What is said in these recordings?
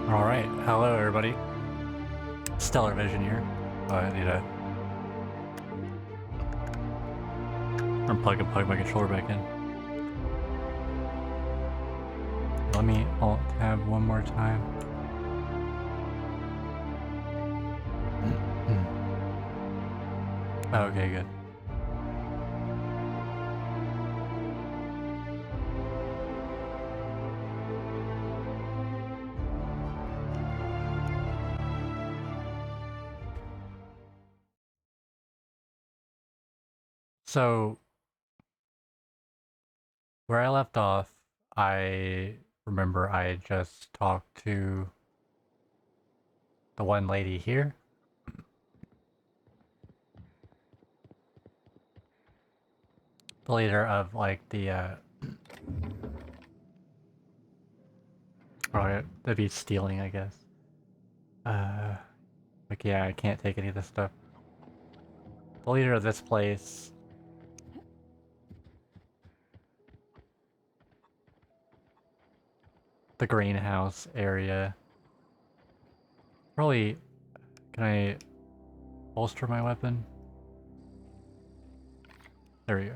Alright, hello everybody. StellarVision here. Oh, I need to unplug my controller back in. Let me alt tab one more time. Okay, good. So, where I left off, I remember I just talked to the one lady here. The leader of, like, the that'd be stealing, I guess. Like, yeah, I can't take any of this stuff. The leader of this place. The greenhouse area. Probably, can I bolster my weapon? There we go.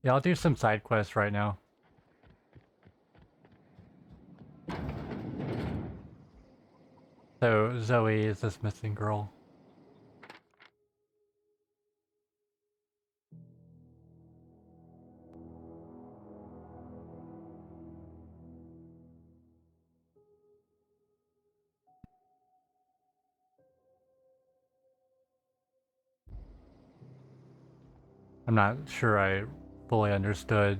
Yeah, I'll do some side quests right now. So, Zoe is this missing girl. I'm not sure I fully understood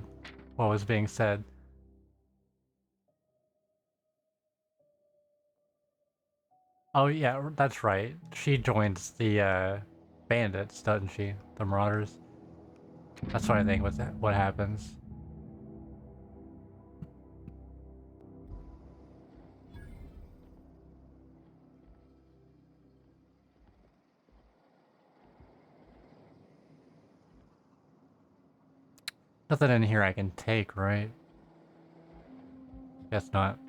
what was being said. Oh yeah, that's right. She joins the bandits, doesn't she? The marauders. That's what I think was what happens. Nothing in here I can take, right? Guess not.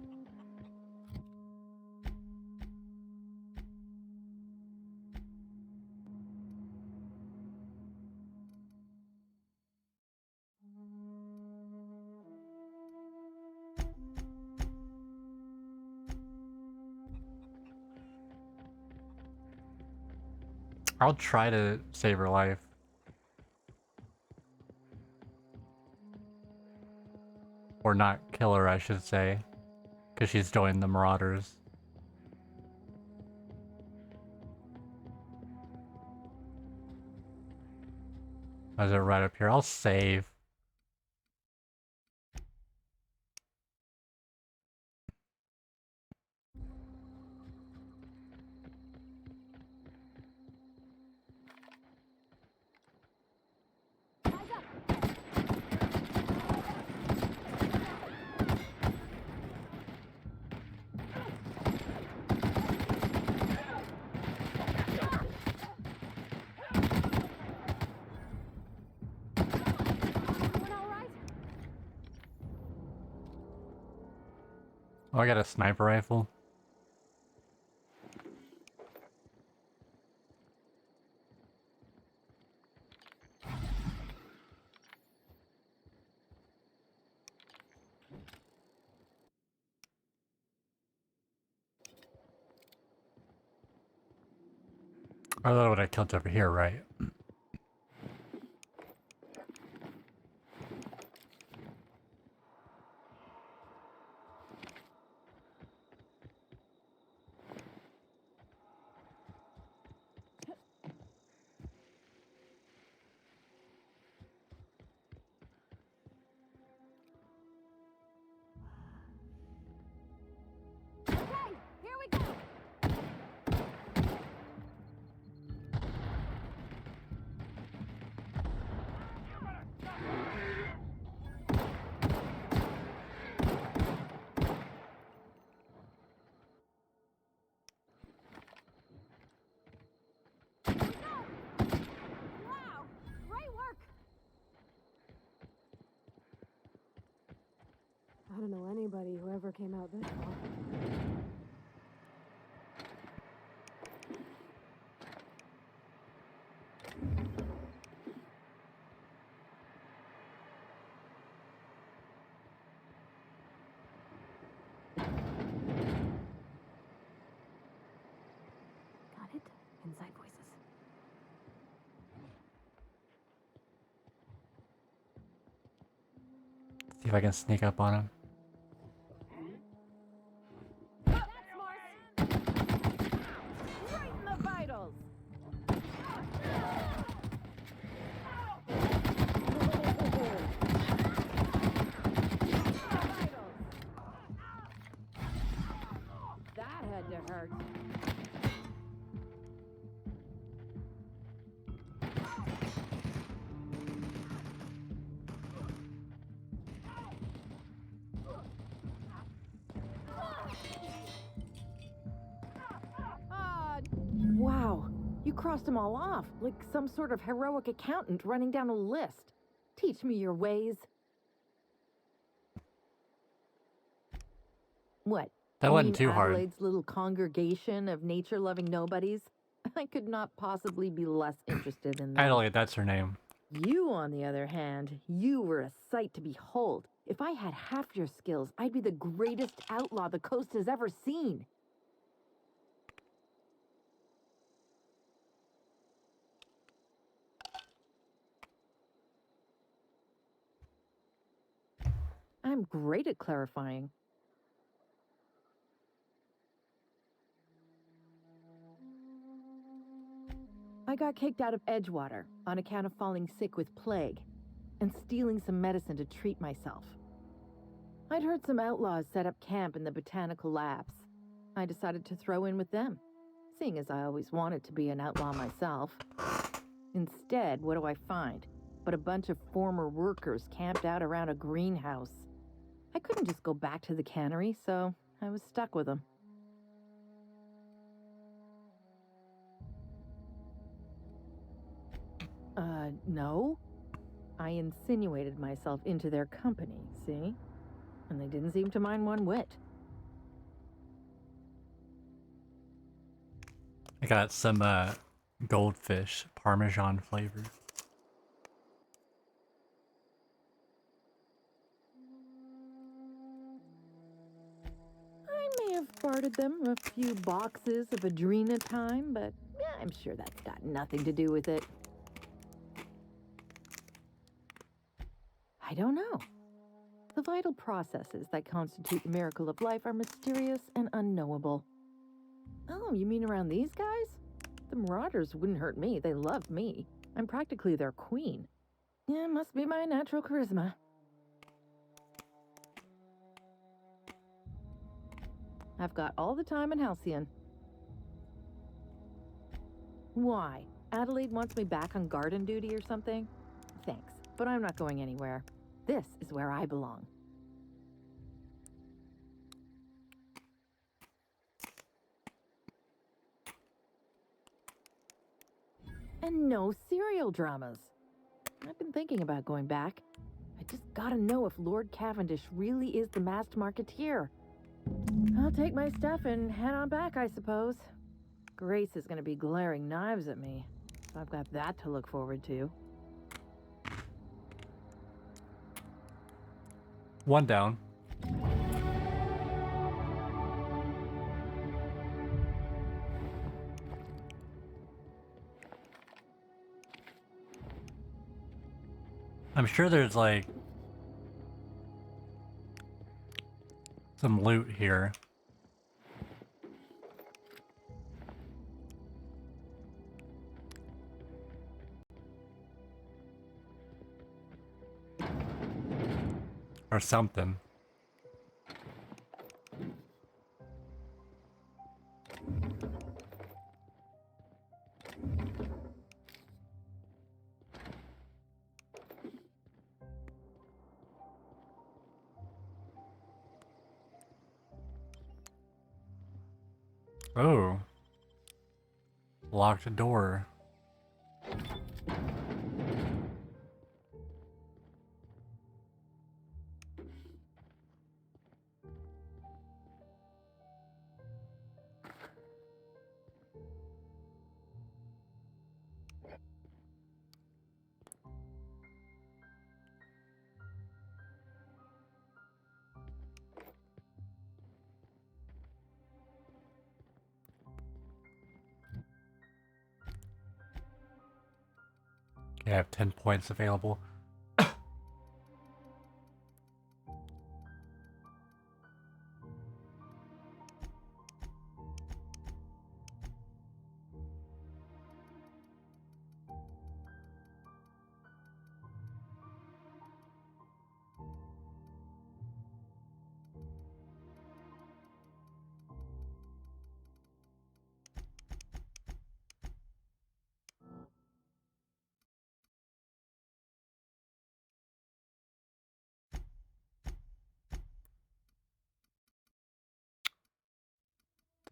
I'll try to save her life. Or not kill her, I should say. Because she's joined the marauders. Is it right up here? I'll save. Oh, I got a sniper rifle. I don't know what I killed over here, right? never came out this far. Got it. Inside voices. See if I can sneak up on him. That's Mars! Right in the vitals! That had to hurt. Wow, you crossed them all off, like some sort of heroic accountant running down a list. Teach me your ways. What? That You wasn't mean too hard. Adelaide's little congregation of nature-loving nobodies? I could not possibly be less interested in them. Adelaide, that's her name. You, on the other hand, you were a sight to behold. If I had half your skills, I'd be the greatest outlaw the coast has ever seen. I'm great at clarifying. I got kicked out of Edgewater on account of falling sick with plague and stealing some medicine to treat myself. I'd heard some outlaws set up camp in the botanical labs. I decided to throw in with them, seeing as I always wanted to be an outlaw myself. Instead, what do I find but a bunch of former workers camped out around a greenhouse? I couldn't just go back to the cannery, so I was stuck with them. No. I insinuated myself into their company, see? And they didn't seem to mind one whit. I got some goldfish Parmesan flavor. I may have bartered them a few boxes of Adrena time, but I'm sure that's got nothing to do with it. I don't know. The vital processes that constitute the miracle of life are mysterious and unknowable. Oh, you mean around these guys? The Marauders wouldn't hurt me. They love me. I'm practically their queen. Yeah, must be my natural charisma. I've got all the time in Halcyon. Why? Adelaide wants me back on garden duty or something? Thanks, but I'm not going anywhere. This is where I belong. And no serial dramas. I've been thinking about going back. I just gotta know if Lord Cavendish really is the masked marketeer. I'll take my stuff and head on back, I suppose. Grace is gonna be glaring knives at me, so I've got that to look forward to. One down. I'm sure there's like some loot here. Or something. Oh. Locked door. Okay, I have 10 points available.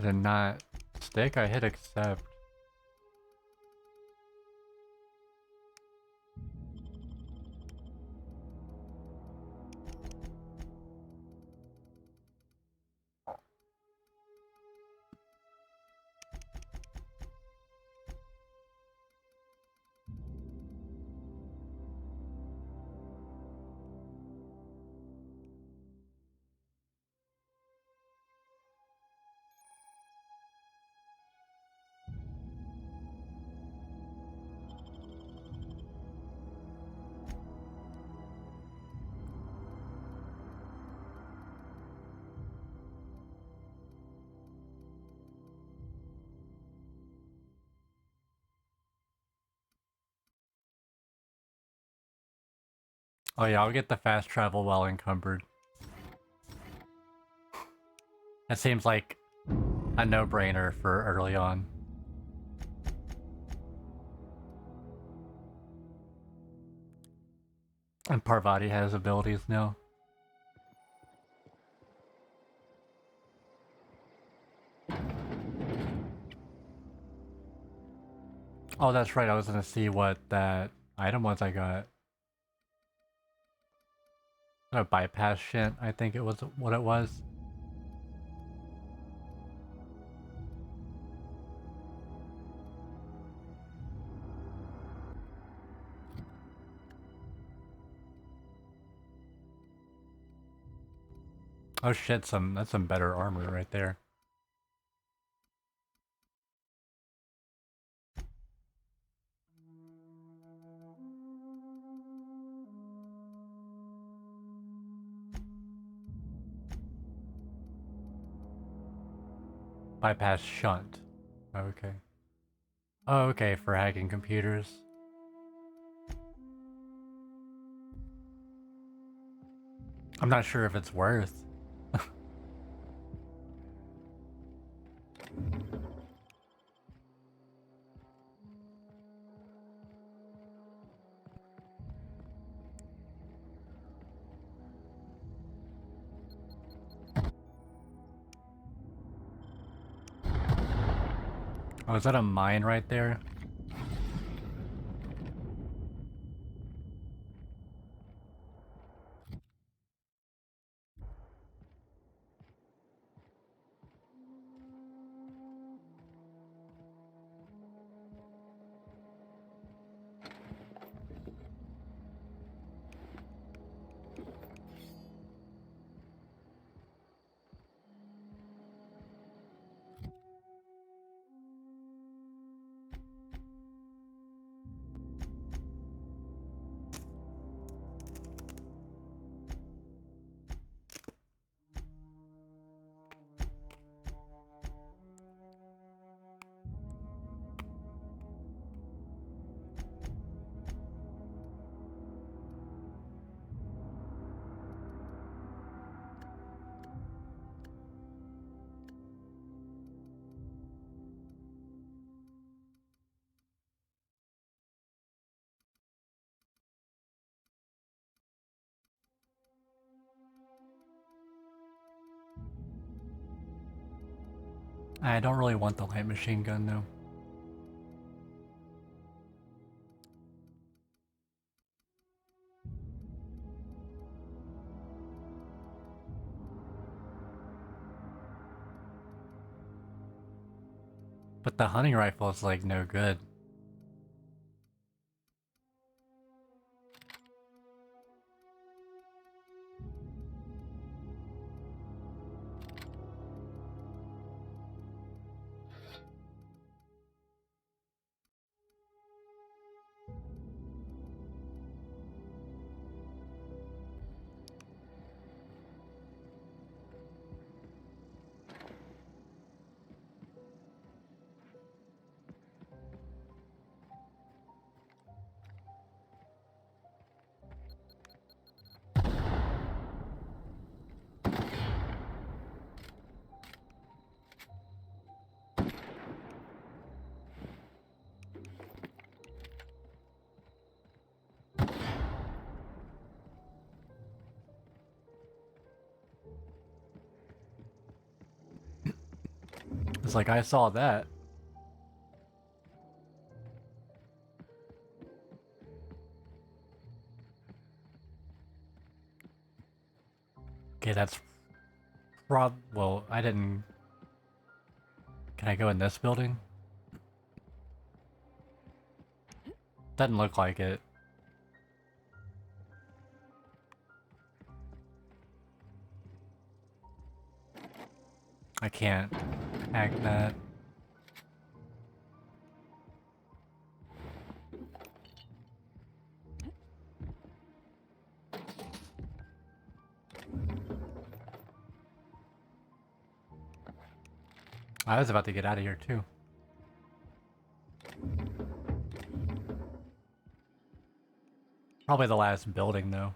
Did it not stick? I hit accept. Oh yeah, I'll get the fast travel while encumbered. That seems like a no-brainer for early on. And Parvati has abilities now. Oh, that's right. I was gonna see what that item was I got. A bypass shit, I think it was what it was. Oh shit, that's some better armor right there. Bypass shunt. Okay. Oh, okay, for hacking computers. I'm not sure if it's worth. Oh, is that a mine right there? I don't really want the light machine gun though. But the hunting rifle is like no good. It's like, I saw that. Okay, that's well, I didn't... Can I go in this building? Doesn't look like it. I can't hack that. I was about to get out of here too. Probably the last building though.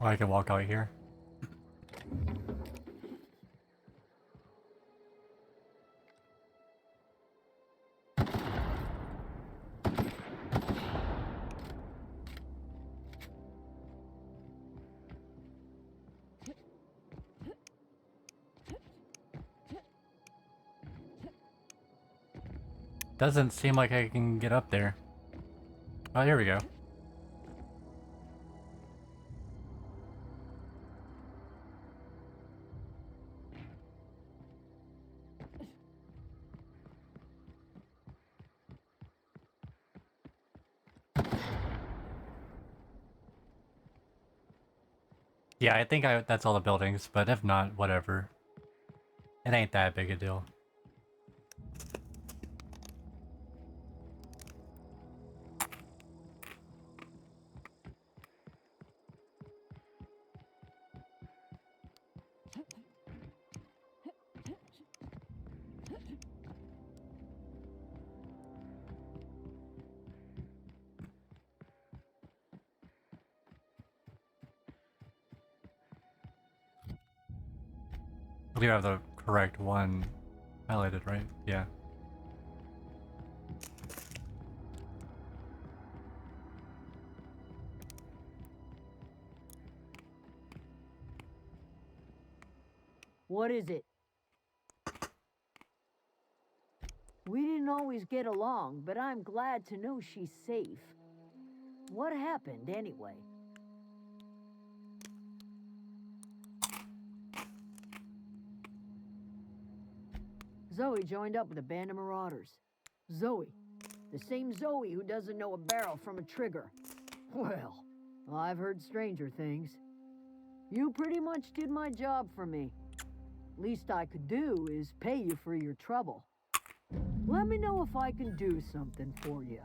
Or I can walk out here. Doesn't seem like I can get up there. Oh, here we go. Yeah, I think that's all the buildings, but if not, whatever. It ain't that big a deal. I believe I have the correct one highlighted, right? Yeah. What is it? We didn't always get along, but I'm glad to know she's safe. What happened, anyway? Zoe joined up with a band of marauders. Zoe. The same Zoe who doesn't know a barrel from a trigger. Well, I've heard stranger things. You pretty much did my job for me. Least I could do is pay you for your trouble. Let me know if I can do something for you.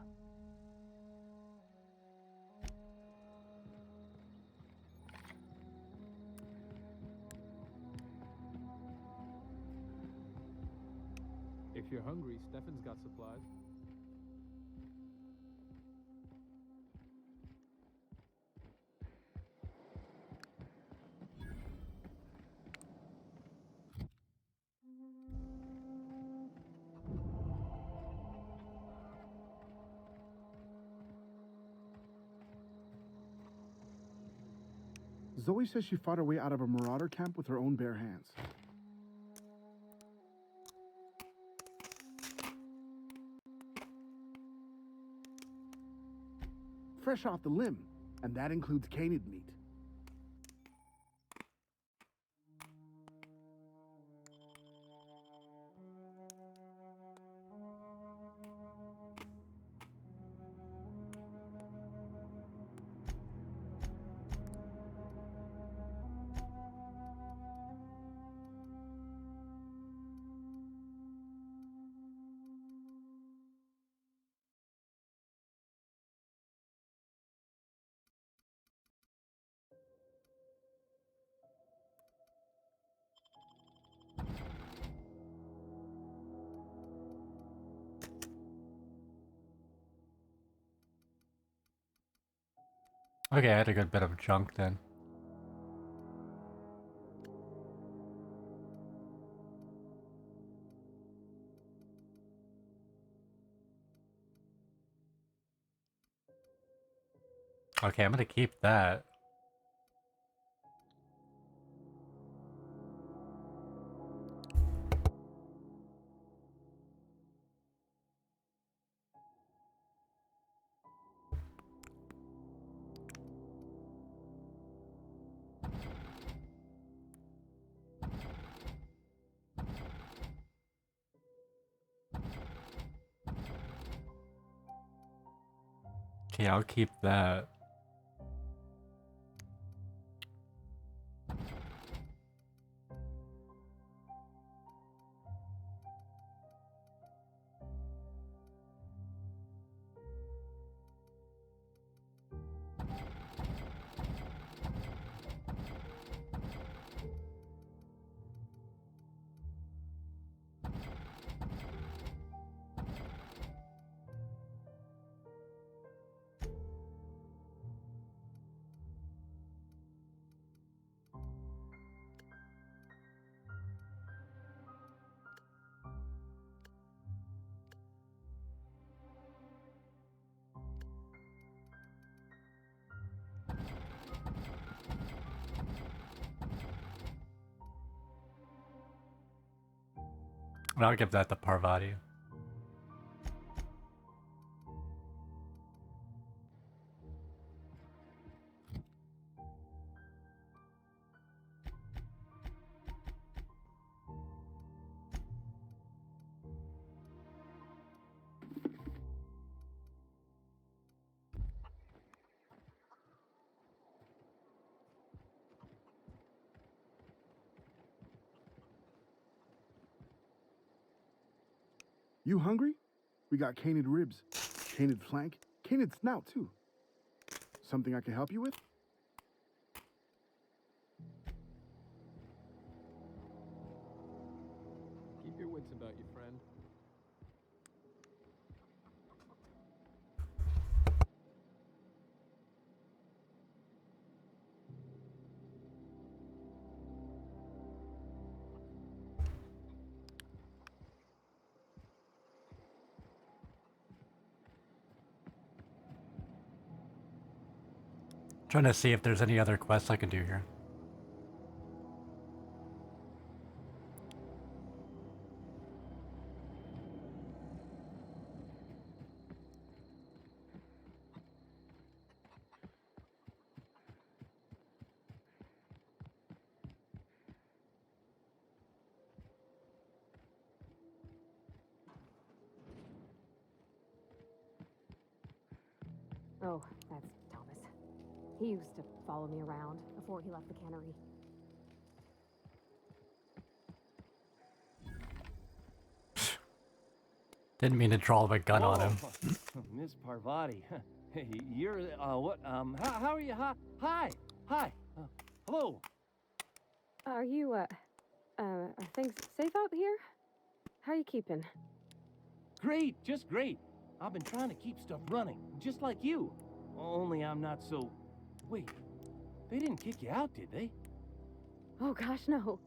If you're hungry, Stefan's got supplies. Zoe says she fought her way out of a marauder camp with her own bare hands. Fresh off the limb, and that includes canid meat. Okay, I had a good bit of junk then. Okay, I'm gonna keep that. Okay, I'll keep that. And I'll give that to Parvati. You hungry? We got canid ribs, canid flank, canid snout too. Something I can help you with? Keep your wits about you, friend. Trying to see if there's any other quests I can do here. Oh, that's Thomas. He used to follow me around before he left the cannery. Didn't mean to draw a gun on him. Miss Parvati, you're, what, how are you? Hi, hello. Are you, are things safe out here? How are you keeping? Great, just great. I've been trying to keep stuff running, just like you. Only I'm not so... Wait, they didn't kick you out, did they? Oh gosh, no.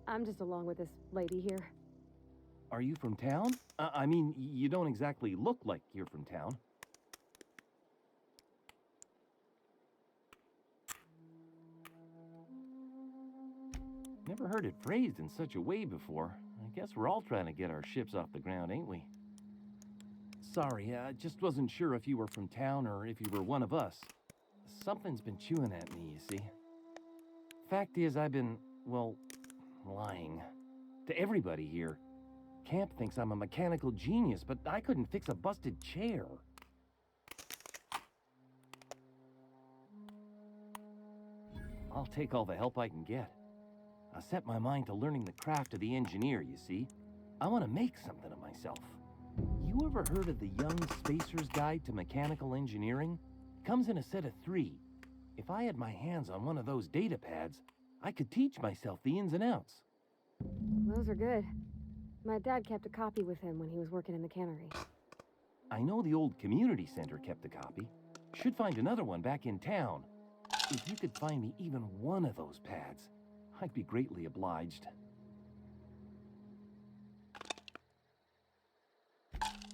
I'm just along with this lady here. Are you from town? I mean, you don't exactly look like you're from town. Never heard it phrased in such a way before. I guess we're all trying to get our ships off the ground, ain't we? Sorry, I just wasn't sure if you were from town or if you were one of us. Something's been chewing at me, you see. Fact is, I've been, well, lying. To everybody here. Camp thinks I'm a mechanical genius, but I couldn't fix a busted chair. I'll take all the help I can get. I set my mind to learning the craft of the engineer, you see. I want to make something of myself. You ever heard of the Young Spacer's Guide to Mechanical Engineering? Comes in a set of 3. If I had my hands on one of those data pads, I could teach myself the ins and outs. Those are good. My dad kept a copy with him when he was working in the cannery. I know the old community center kept a copy. Should find another one back in town. If you could find me even one of those pads, I'd be greatly obliged.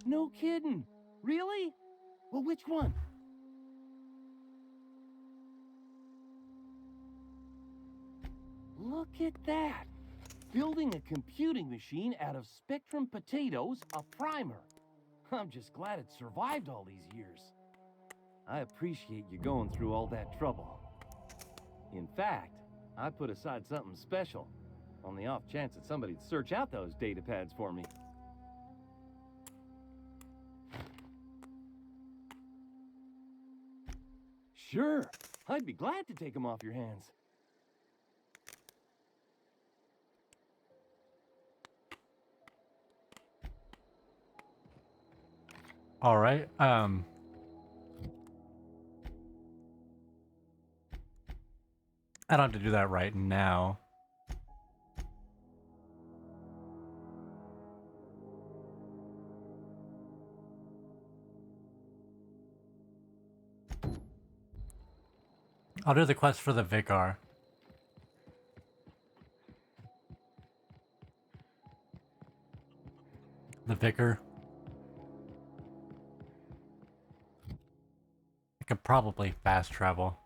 No kidding! Really? Well, which one? Look at that! Building a computing machine out of Spectrum potatoes, a primer. I'm just glad it survived all these years. I appreciate you going through all that trouble. In fact, I put aside something special, on the off chance that somebody'd search out those data pads for me. Sure, I'd be glad to take them off your hands. All right. I don't have to do that right now. I'll do the quest for the Vicar. The Vicar. I could probably fast travel.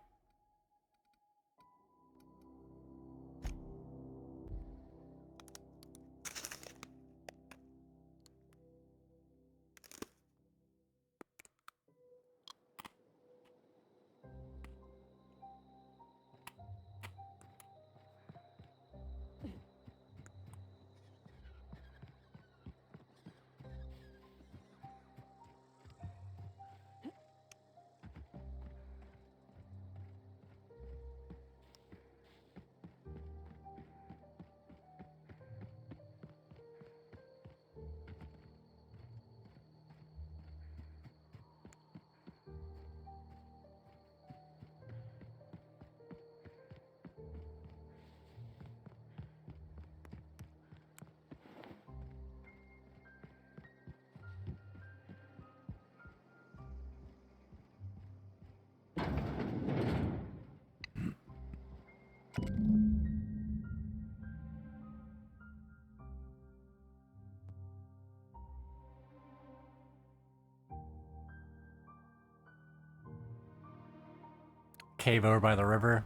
Cave over by the river.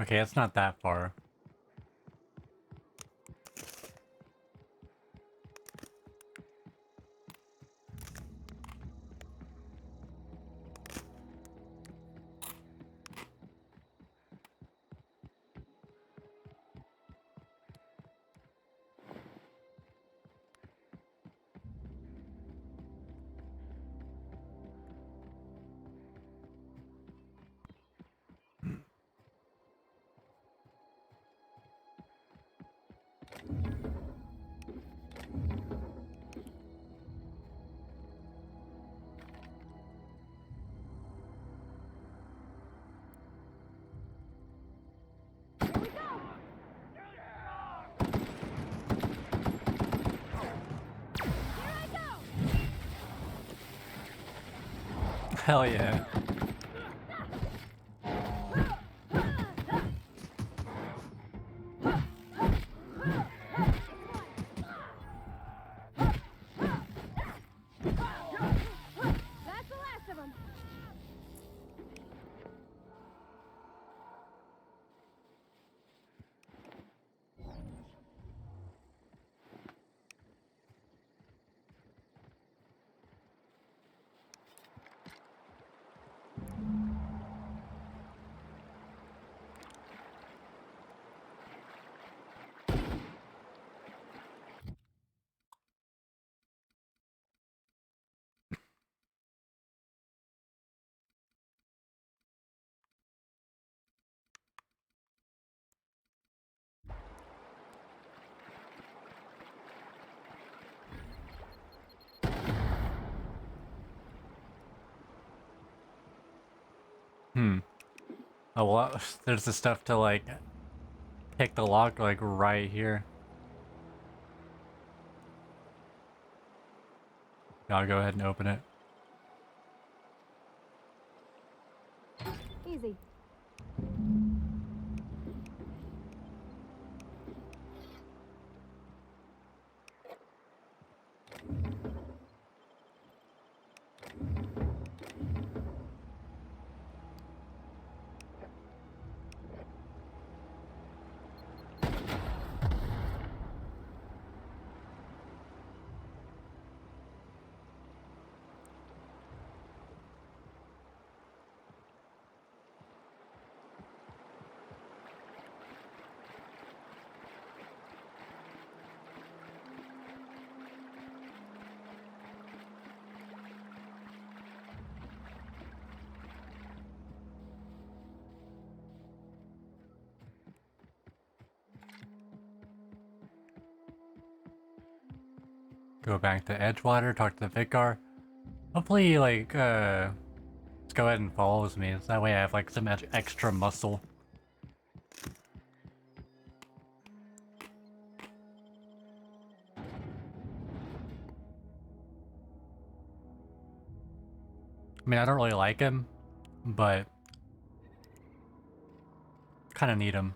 Okay, it's not that far. Hell yeah. That's the last of them. Oh well, there's the stuff to like pick the lock like right here. I'll go ahead and open it. Easy. Go back to Edgewater, talk to the Vicar. Hopefully, like, just go ahead and follows me. So that way I have, like, some extra muscle. I mean, I don't really like him, but kind of need him.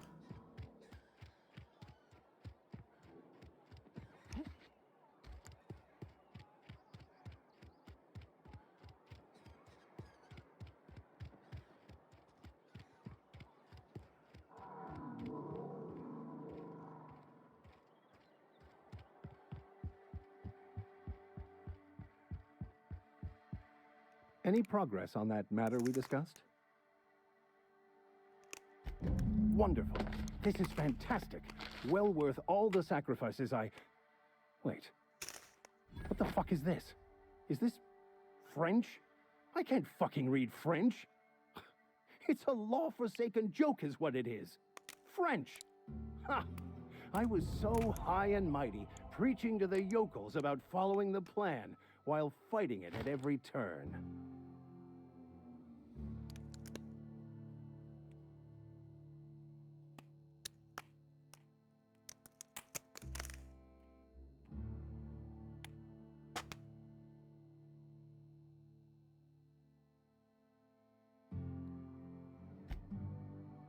Any progress on that matter we discussed? Wonderful. This is fantastic. Well worth all the sacrifices I... Wait. What the fuck is this? Is this French? I can't fucking read French. It's a law-forsaken joke is what it is. French. Ha! I was so high and mighty, preaching to the yokels about following the plan, while fighting it at every turn.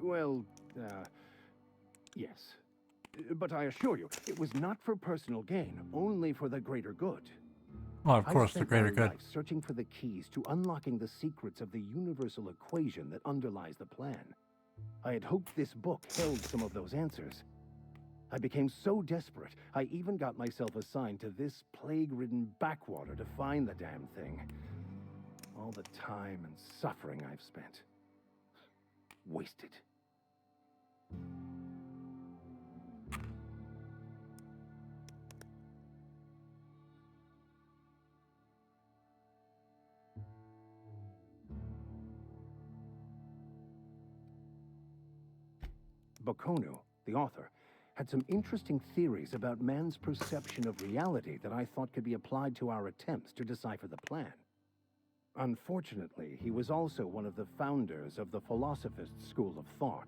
Well, yes. But I assure you, it was not for personal gain, only for the greater good. Well, of course, I the spent greater my good. life searching for the keys to unlocking the secrets of the universal equation that underlies the plan. I had hoped this book held some of those answers. I became so desperate, I even got myself assigned to this plague-ridden backwater to find the damn thing. All the time and suffering I've spent. Wasted. Bocconu, the author, had some interesting theories about man's perception of reality that I thought could be applied to our attempts to decipher the plan. Unfortunately, he was also one of the founders of the Philosophist school of thought,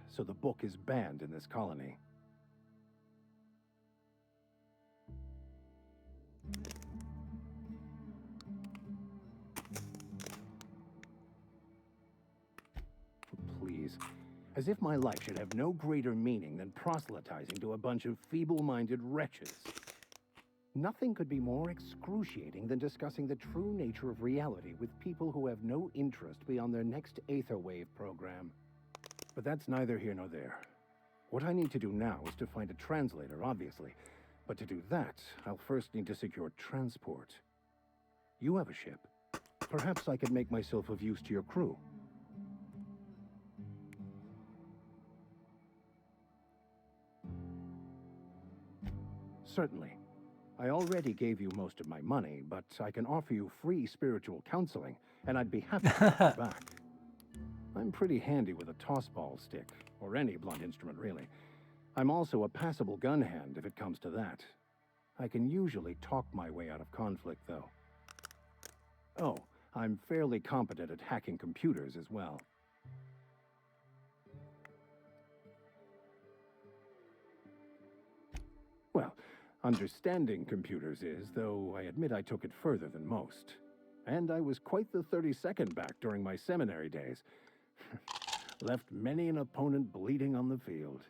so the book is banned in this colony. Please. As if my life should have no greater meaning than proselytizing to a bunch of feeble-minded wretches. Nothing could be more excruciating than discussing the true nature of reality with people who have no interest beyond their next Aetherwave program. But that's neither here nor there. What I need to do now is to find a translator, obviously. But to do that, I'll first need to secure transport. You have a ship. Perhaps I could make myself of use to your crew. Certainly. I already gave you most of my money, but I can offer you free spiritual counseling, and I'd be happy to have you back. I'm pretty handy with a tossball stick, or any blunt instrument, really. I'm also a passable gun hand, if it comes to that. I can usually talk my way out of conflict, though. Oh, I'm fairly competent at hacking computers as well. Well, Understanding computers is, though I admit I took it further than most. And I was quite the 32nd back during my seminary days. Left many an opponent bleeding on the field.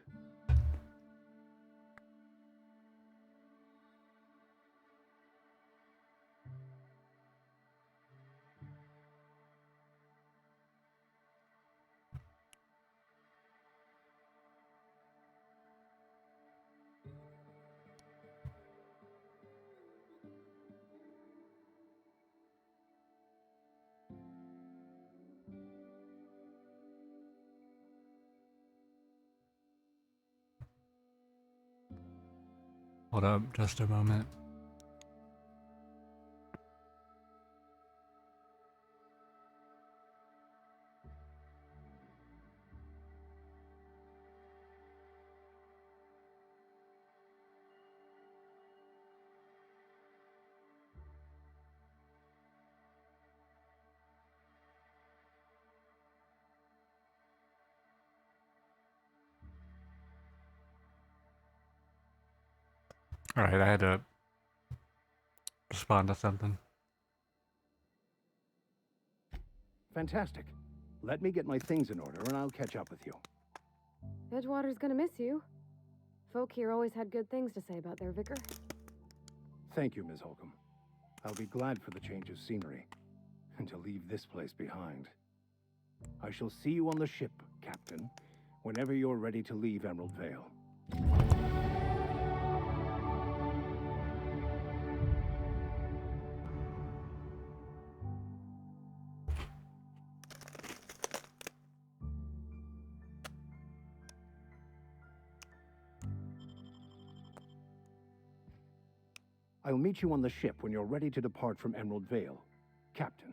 Hold up, just a moment. Alright, I had to respond to something. Fantastic. Let me get my things in order and I'll catch up with you. Edgewater's gonna miss you. Folk here always had good things to say about their vicar. Thank you, Ms. Holcomb. I'll be glad for the change of scenery and to leave this place behind. I shall see you on the ship, Captain, whenever you're ready to leave Emerald Vale. I'll meet you on the ship when you're ready to depart from Emerald Vale, Captain.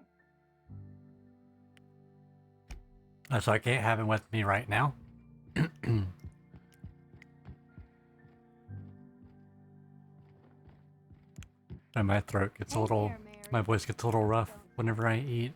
So I can't have him with me right now? And my throat gets a little, my voice gets a little rough whenever I eat.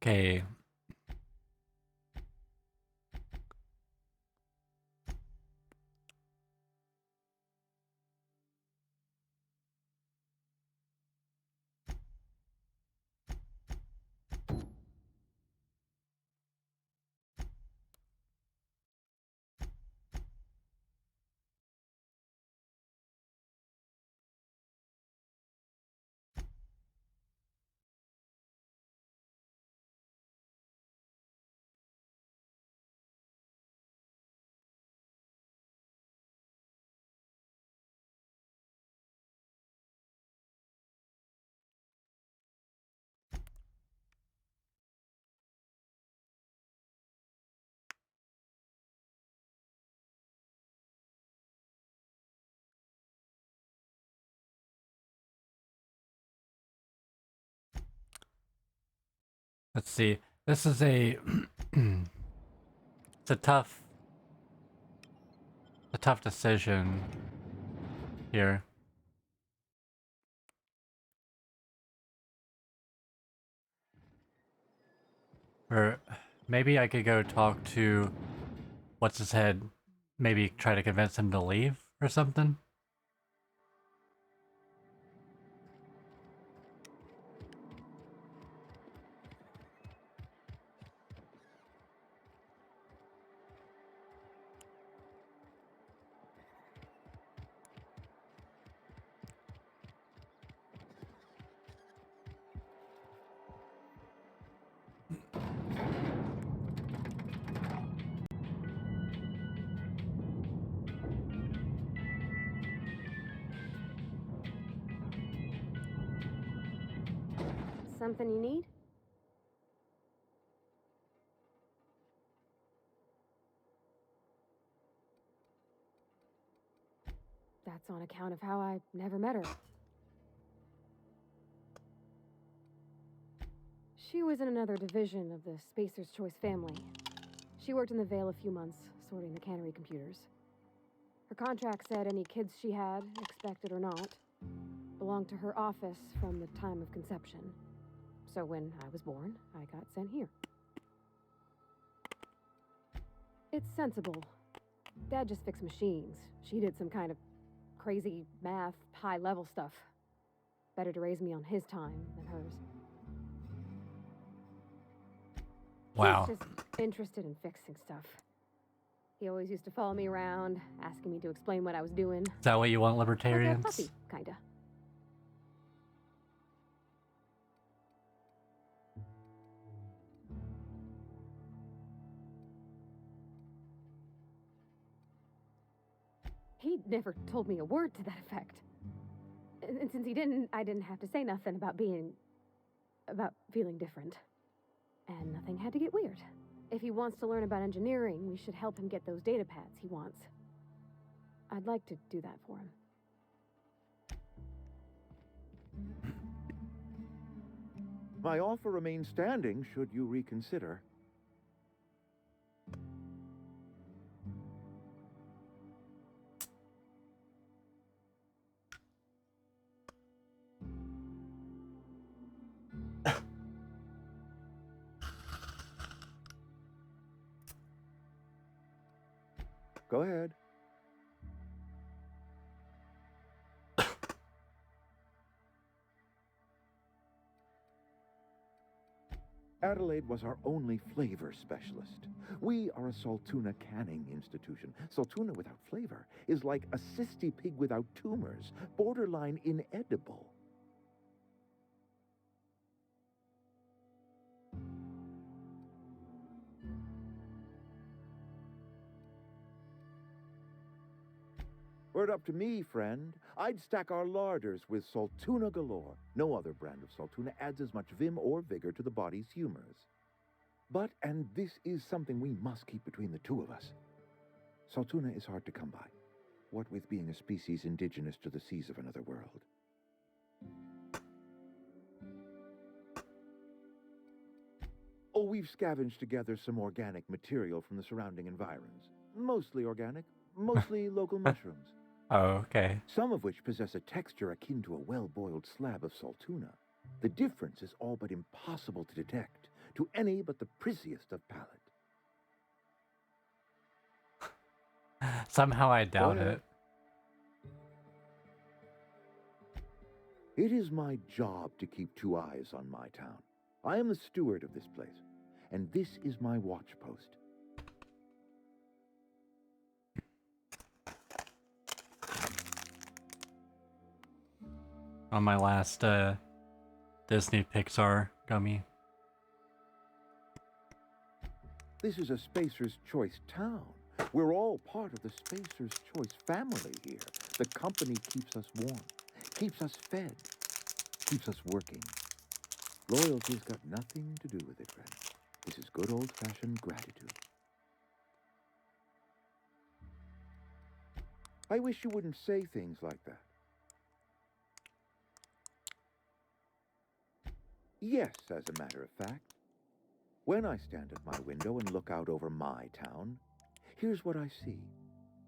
Okay. Let's see. This is a it's a tough decision here. Or maybe I could go talk to what's his head, maybe try to convince him to leave or something. Something you need? That's on account of how I never met her. She was in another division of the Spacer's Choice family. She worked in the Vale a few months, sorting the cannery computers. Her contract said any kids she had, expected or not, belonged to her office from the time of conception. So when I was born, I got sent here. It's sensible. Dad just fixed machines. She did some kind of crazy math, high-level stuff. Better to raise me on his time than hers. Wow. He's just interested in fixing stuff. He always used to follow me around, asking me to explain what I was doing. Is that what you want, Like a libertarians? puppy, kinda. He never told me a word to that effect. And since he didn't, I didn't have to say nothing about feeling different. And nothing had to get weird. If he wants to learn about engineering, we should help him get those data pads he wants. I'd like to do that for him. My offer remains standing should you reconsider. Go ahead. Adelaide was our only flavor specialist. We are a Saltuna canning institution. Saltuna without flavor is like a cysty pig without tumors, borderline inedible. Were it up to me, friend, I'd stack our larders with Saltuna galore. No other brand of Saltuna adds as much vim or vigor to the body's humors. But, and this is something we must keep between the two of us, Saltuna is hard to come by, what with being a species indigenous to the seas of another world. Oh, we've scavenged together some organic material from the surrounding environs. Mostly organic, mostly local mushrooms. Oh, okay. Some of which possess a texture akin to a well-boiled slab of Saltuna. The difference is all but impossible to detect to any but the prissiest of palate. Somehow I doubt it. It is my job to keep two eyes on my town. I am the steward of this place, and this is my watch post. On my last Disney Pixar gummy. This is a Spacer's Choice town. We're all part of the Spacer's Choice family here. The company keeps us warm, keeps us fed, keeps us working. Loyalty's got nothing to do with it, friend. This is good old-fashioned gratitude. I wish you wouldn't say things like that. Yes, as a matter of fact. When I stand at my window and look out over my town, here's what I see.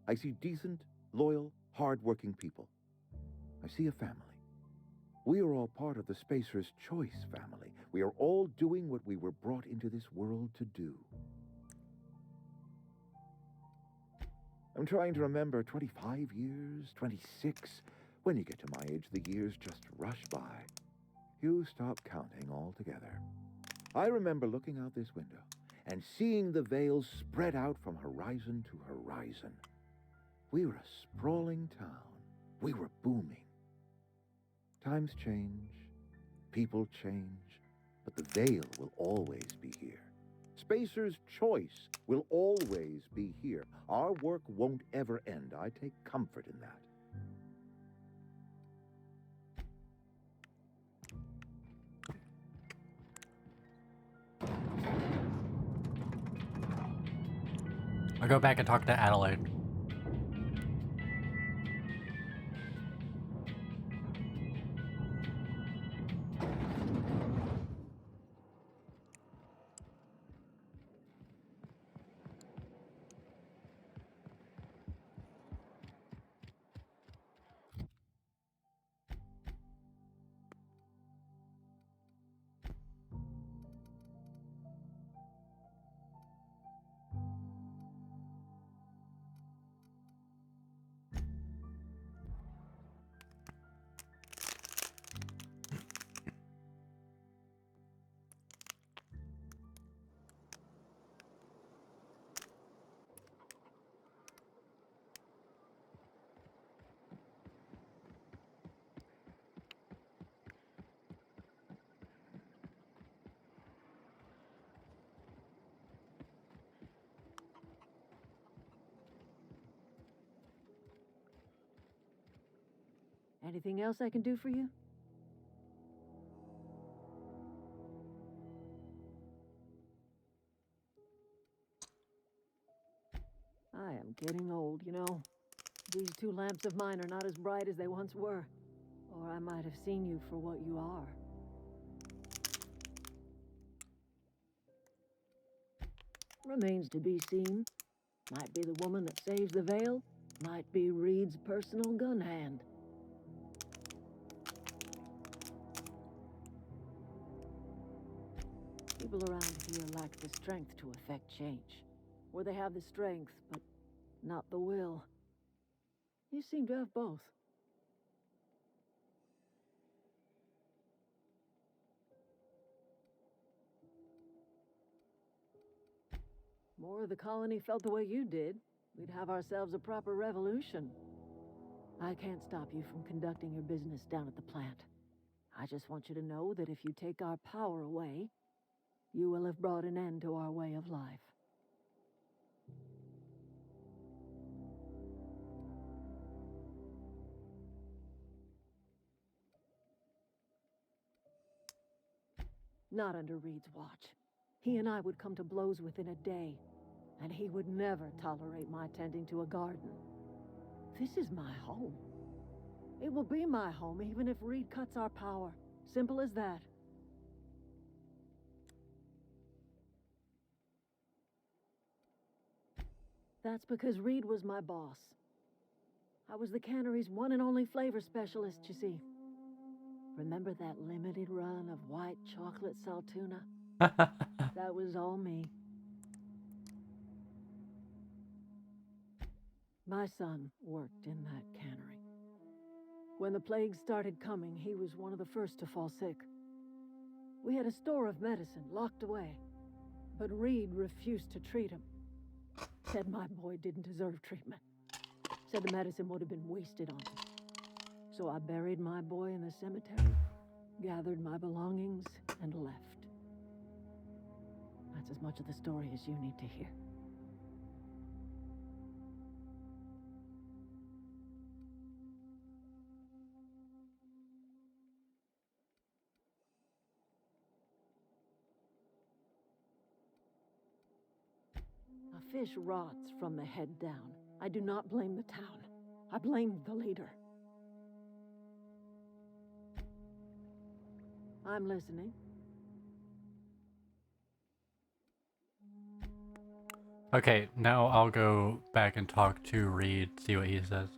I see decent, loyal, hard-working people. I see a family. We are all part of the Spacer's Choice family. We are all doing what we were brought into this world to do. I'm trying to remember 25 years, 26. When you get to my age, the years just rush by. You stop counting altogether. I remember looking out this window and seeing the Vale spread out from horizon to horizon. We were a sprawling town. We were booming. Times change, people change, but the Vale will always be here. Spacer's Choice will always be here. Our work won't ever end. I take comfort in that. I'll go back and talk to Adelaide. Anything else I can do for you? I am getting old, you know. These two lamps of mine are not as bright as they once were. Or I might have seen you for what you are. Remains to be seen. Might be the woman that saves the veil. Might be Reed's personal gun hand. People around here lack the strength to effect change. Or they have the strength, but not the will. You seem to have both. More of the colony felt the way you did, we'd have ourselves a proper revolution. I can't stop you from conducting your business down at the plant. I just want you to know that if you take our power away, you will have brought an end to our way of life. Not under Reed's watch. He and I would come to blows within a day, and he would never tolerate my tending to a garden. This is my home. It will be my home even if Reed cuts our power. Simple as that. That's because Reed was my boss. I was the cannery's one and only flavor specialist, you see. Remember that limited run of white chocolate saltuna? That was all me. My son worked in that cannery. When the plague started coming, he was one of the first to fall sick. We had a store of medicine locked away, but Reed refused to treat him. Said my boy didn't deserve treatment. Said the medicine would have been wasted on him. So I buried my boy in the cemetery, gathered my belongings, and left. That's as much of the story as you need to hear. A fish rots from the head down. I do not blame the town. I blame the leader. I'm listening. Okay, now I'll go back and talk to Reed, see what he says.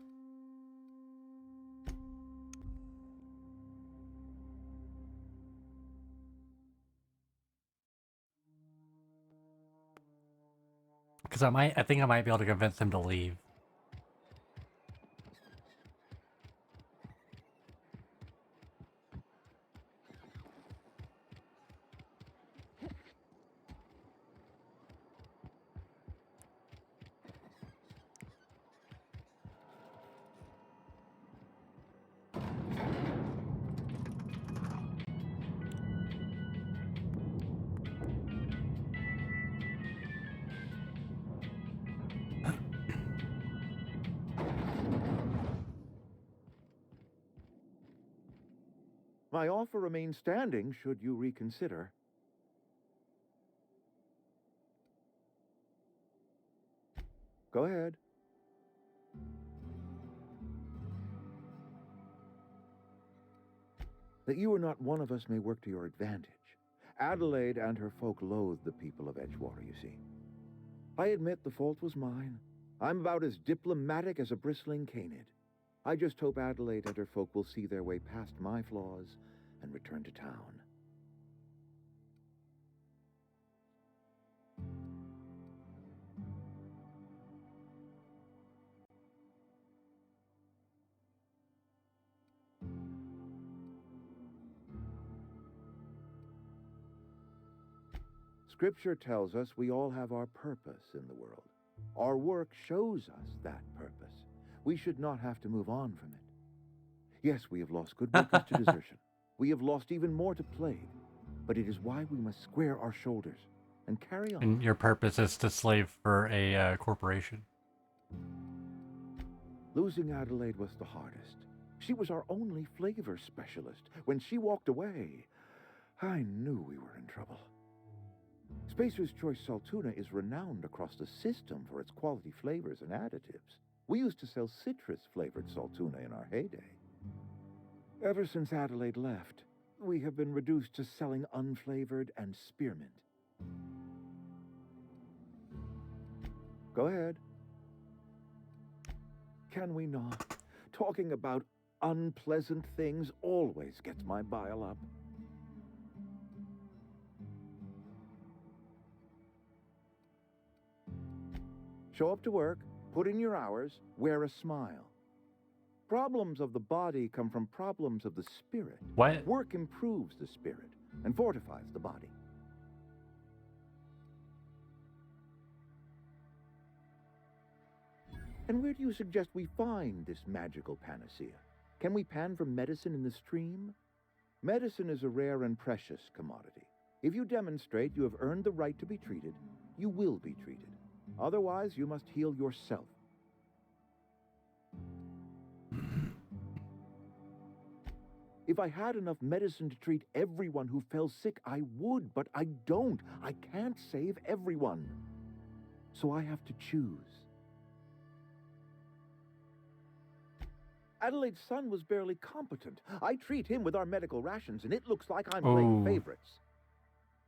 Because I think I might be able to convince him to leave. My offer remains standing should you reconsider. Go ahead. That you are not one of us may work to your advantage. Adelaide and her folk loathe the people of Edgewater, you see. I admit the fault was mine. I'm about as diplomatic as a bristling canid. I just hope Adelaide and her folk will see their way past my flaws and return to town. Scripture tells us we all have our purpose in the world. Our work shows us that purpose. We should not have to move on from it. Yes, we have lost good workers to desertion. We have lost even more to plague. But it is why we must square our shoulders and carry on. And your purpose is to slave for a corporation. Losing Adelaide was the hardest. She was our only flavor specialist. When she walked away, I knew we were in trouble. Spacer's Choice Saltuna is renowned across the system for its quality flavors and additives. We used to sell citrus-flavored Saltuna in our heyday. Ever since Adelaide left, we have been reduced to selling unflavored and spearmint. Go ahead. Can we not? Talking about unpleasant things always gets my bile up. Show up to work, put in your hours, wear a smile. Problems of the body come from problems of the spirit. What? Work improves the spirit and fortifies the body. And where do you suggest we find this magical panacea? Can we pan for medicine in the stream? Medicine is a rare and precious commodity. If you demonstrate you have earned the right to be treated, you will be treated. Otherwise, you must heal yourself. If I had enough medicine to treat everyone who fell sick, I would, but I don't. I can't save everyone. So I have to choose. Adelaide's son was barely competent. I treat him with our medical rations, and it looks like I'm playing favorites.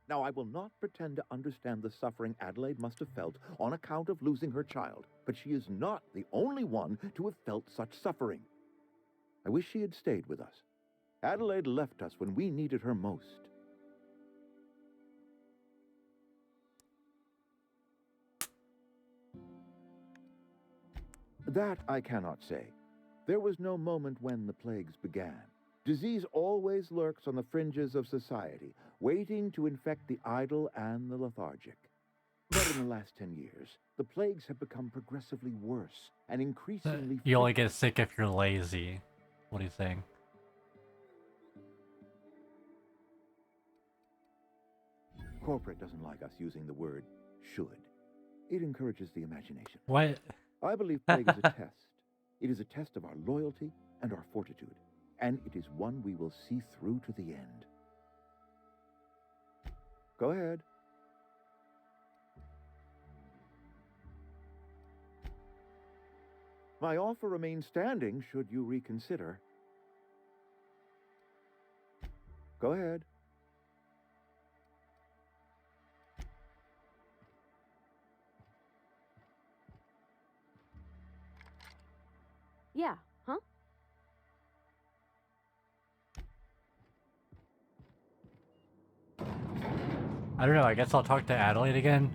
Now, I will not pretend to understand the suffering Adelaide must have felt on account of losing her child, but she is not the only one to have felt such suffering. I wish she had stayed with us. Adelaide left us when we needed her most. That I cannot say. There was no moment when the plagues began. Disease always lurks on the fringes of society, waiting to infect the idle and the lethargic. But in the last 10 years, the plagues have become progressively worse and increasingly... You only get sick if you're lazy. What are you saying? Corporate doesn't like us using the word should. It encourages the imagination. What? I believe plague is a test. It is a test of our loyalty and our fortitude. And it is one we will see through to the end. Go ahead. My offer remains standing should you reconsider. Go ahead. Yeah, huh? I don't know, I guess I'll talk to Adelaide again.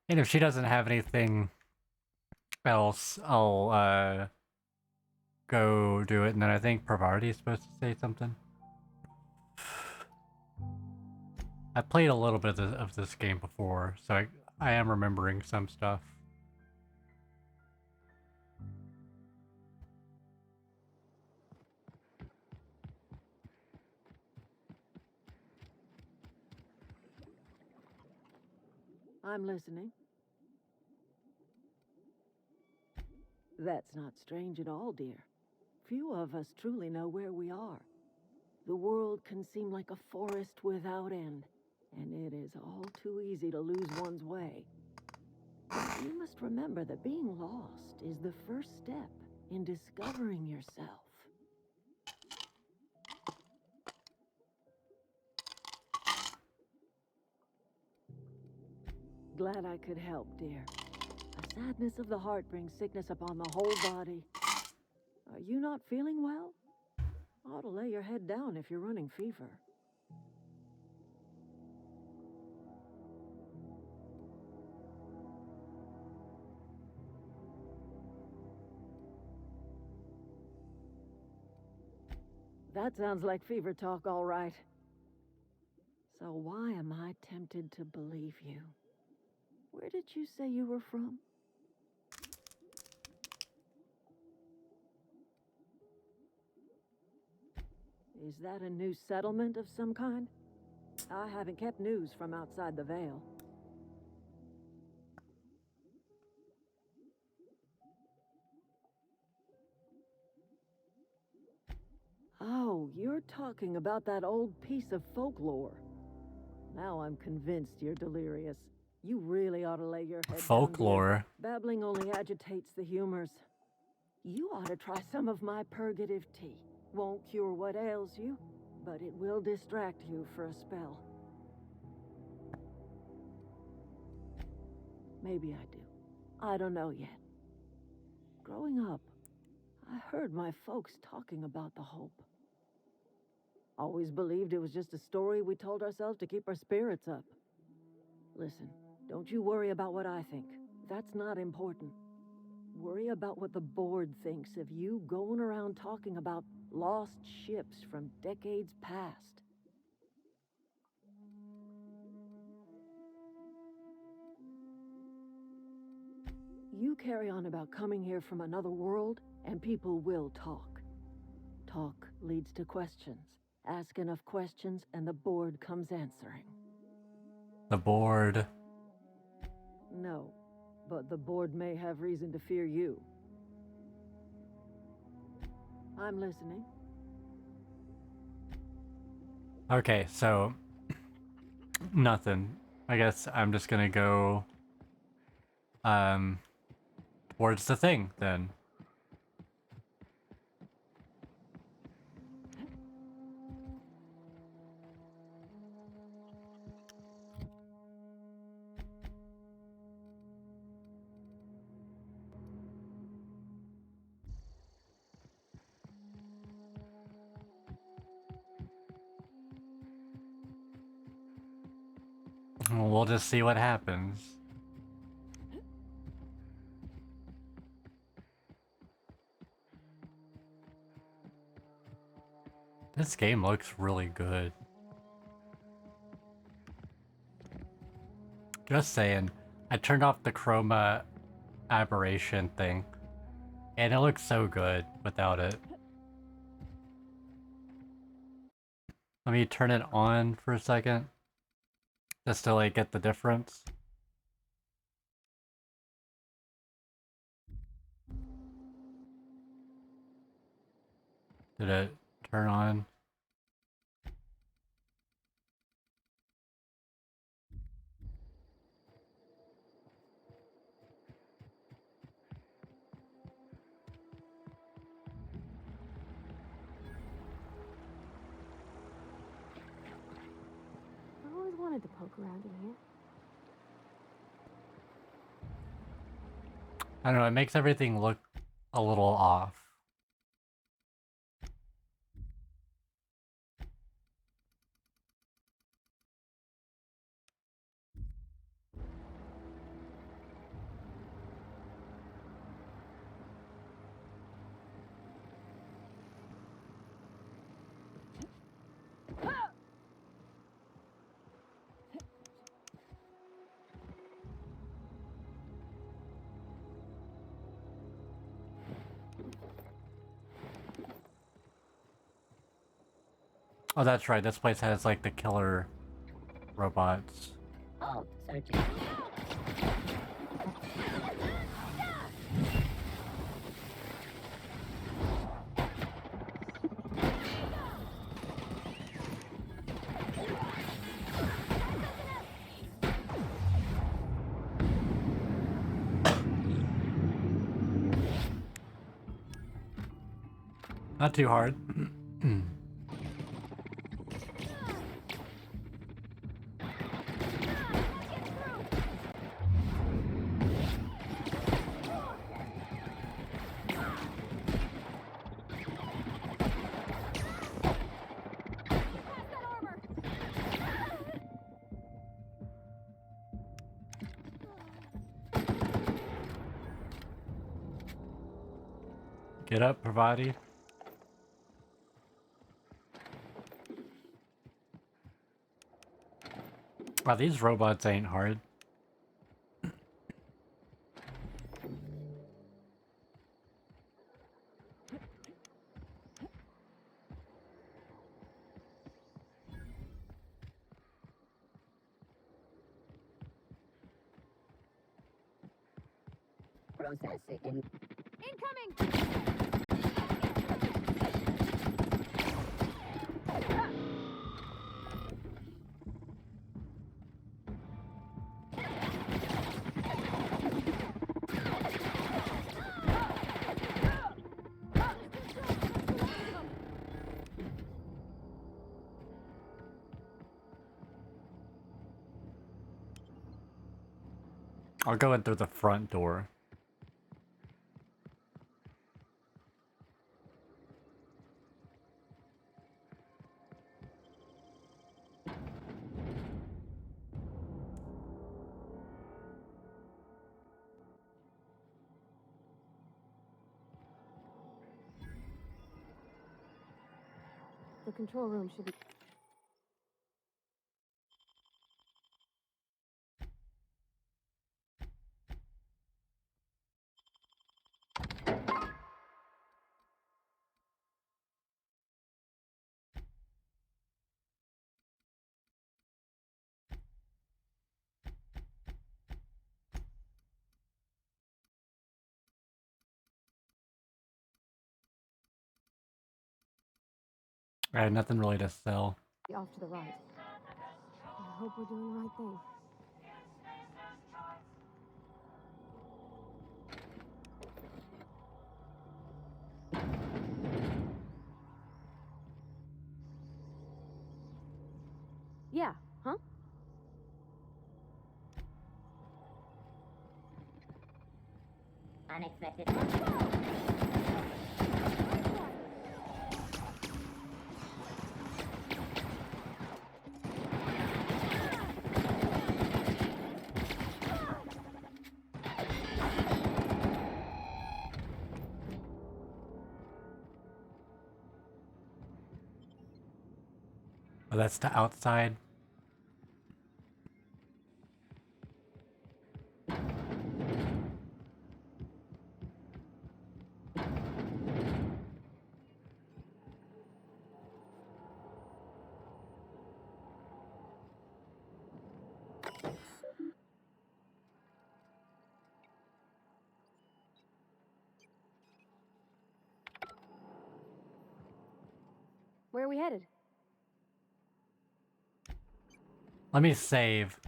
And if she doesn't have anything else, I'll go do it, and then I think Pravarti is supposed to say something. I played a little bit of this game before, so I am remembering some stuff. I'm listening. That's not strange at all, dear. Few of us truly know where we are. The world can seem like a forest without end, and it is all too easy to lose one's way. You must remember that being lost is the first step in discovering yourself. Glad I could help, dear. The sadness of the heart brings sickness upon the whole body. Are you not feeling well? Ought to lay your head down if you're running fever. That sounds like fever talk, all right. So why am I tempted to believe you? Where did you say you were from? Is that a new settlement of some kind? I haven't kept news from outside the Vale. Oh, you're talking about that old piece of folklore. Now I'm convinced you're delirious. You really ought to lay your head down, Folklore. dear. Babbling only agitates the humors. You ought to try some of my purgative tea. Won't cure what ails you, but it will distract you for a spell. Maybe I do. I don't know yet. Growing up, I heard my folks talking about the hope. Always believed it was just a story we told ourselves to keep our spirits up. Listen, don't you worry about what I think. That's not important. Worry about what the board thinks of you going around talking about lost ships from decades past. You carry on about coming here from another world, and people will talk. Talk leads to questions. Ask enough questions, and the board comes answering. The board. No, but the board may have reason to fear you. I'm listening. Okay, so nothing. I guess I'm just gonna go towards the thing then. We'll just see what happens. This game looks really good. Just saying, I turned off the chroma aberration thing, and it looks so good without it. Let me turn it on for a second, just to like get the difference. Did it turn on? I always wanted to poke around in here. I don't know, it makes everything look a little off. Oh, that's right. This place has like the killer robots. Oh, searching. Not too hard. Get up, Pravati. Wow, these robots ain't hard. Processing. I'll go in through the front door. The control room should be... I had nothing really to sell. off to the right. I hope we're doing the right thing. Yeah, huh? Unexpected. Oh, that's the outside. Where are we headed? Let me save.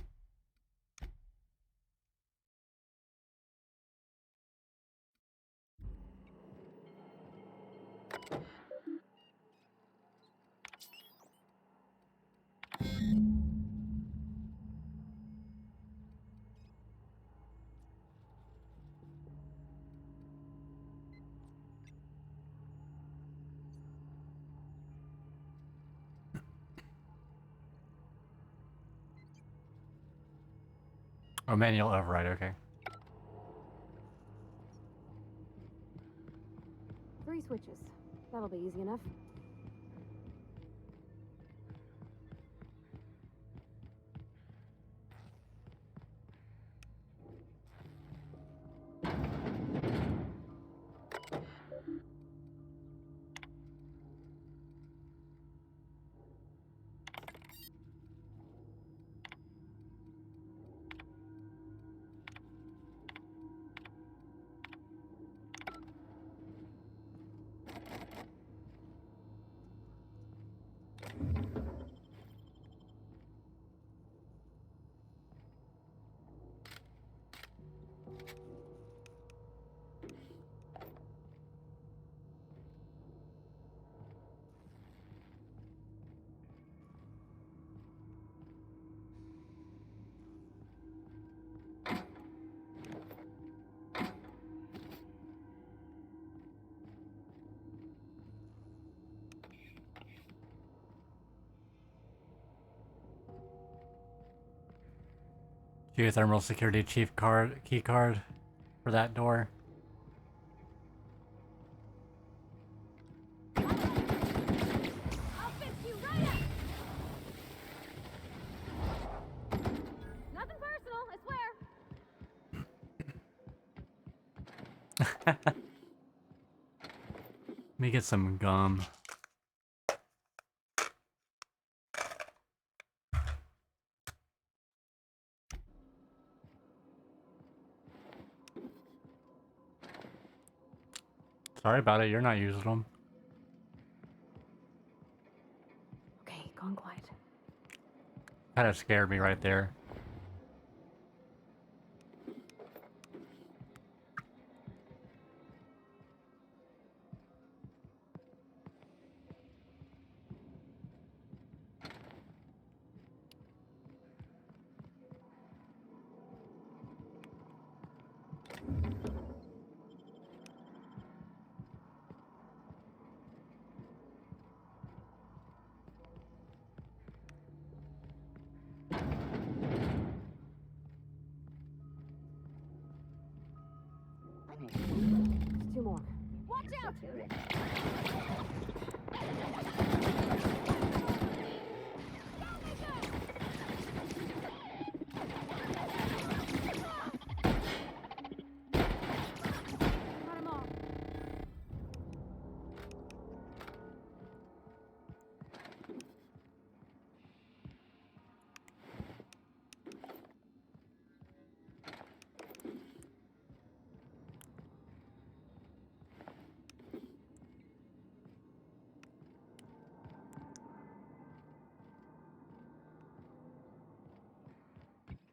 Oh, manual override, okay. 3 switches. That'll be easy enough. Geothermal security chief key card for that door. I'll fix you right up. Nothing personal, I swear. Let me get some gum. Sorry about it, you're not using them. Okay, gone quiet. Kind of scared me right there. Just two more. Watch out! Got 'em all.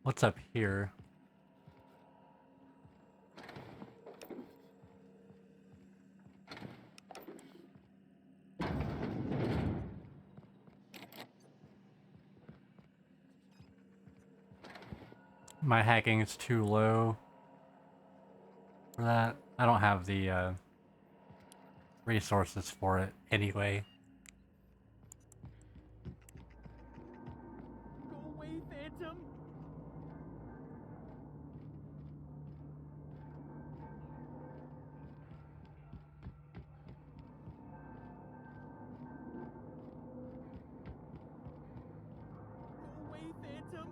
What's up here? My hacking is too low for that. I don't have the resources for it anyway. Go away, Phantom! Go away, Phantom!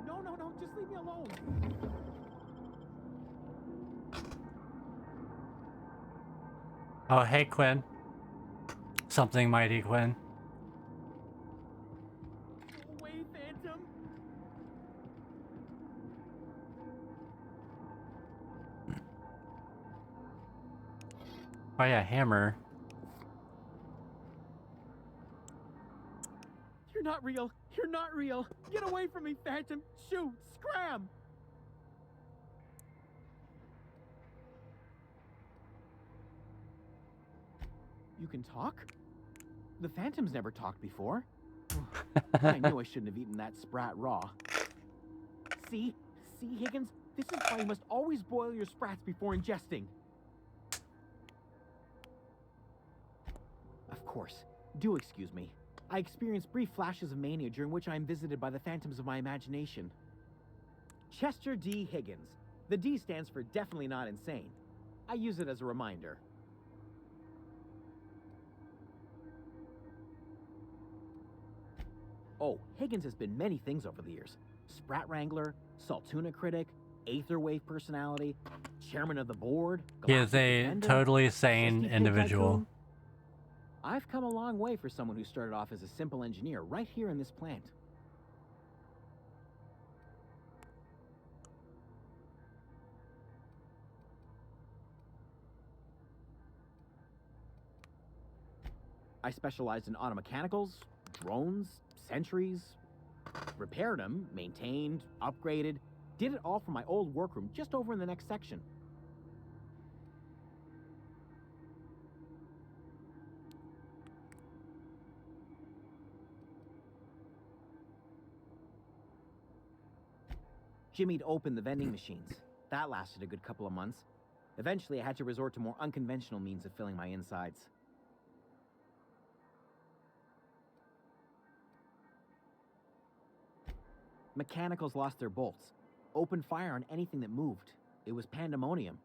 No, just leave me alone! Oh, hey, Quinn. Something mighty, Quinn. Go away, Phantom! Oh yeah, hammer. You're not real! You're not real! Get away from me, Phantom! Shoot! Scram! You can talk? The Phantom's never talked before. I knew I shouldn't have eaten that sprat raw. See? See, Higgins? This is why you must always boil your sprats before ingesting. Of course. Do excuse me. I experience brief flashes of mania during which I am visited by the phantoms of my imagination. Chester D. Higgins. The D stands for definitely not insane. I use it as a reminder. Oh, Higgins has been many things over the years. Sprat Wrangler, Saltuna Critic, Aetherwave Personality, Chairman of the Board, He is Galactic a Defender, totally sane 60 Pig individual. Tycoon. I've come a long way for someone who started off as a simple engineer right here in this plant. I specialized in automechanicals, drones, sentries, repaired them, maintained, upgraded, did it all from my old workroom just over in the next section. Jimmy'd opened the vending machines. That lasted a good couple of months. Eventually, I had to resort to more unconventional means of filling my insides. Mechanicals lost their bolts. Opened fire on anything that moved. It was pandemonium.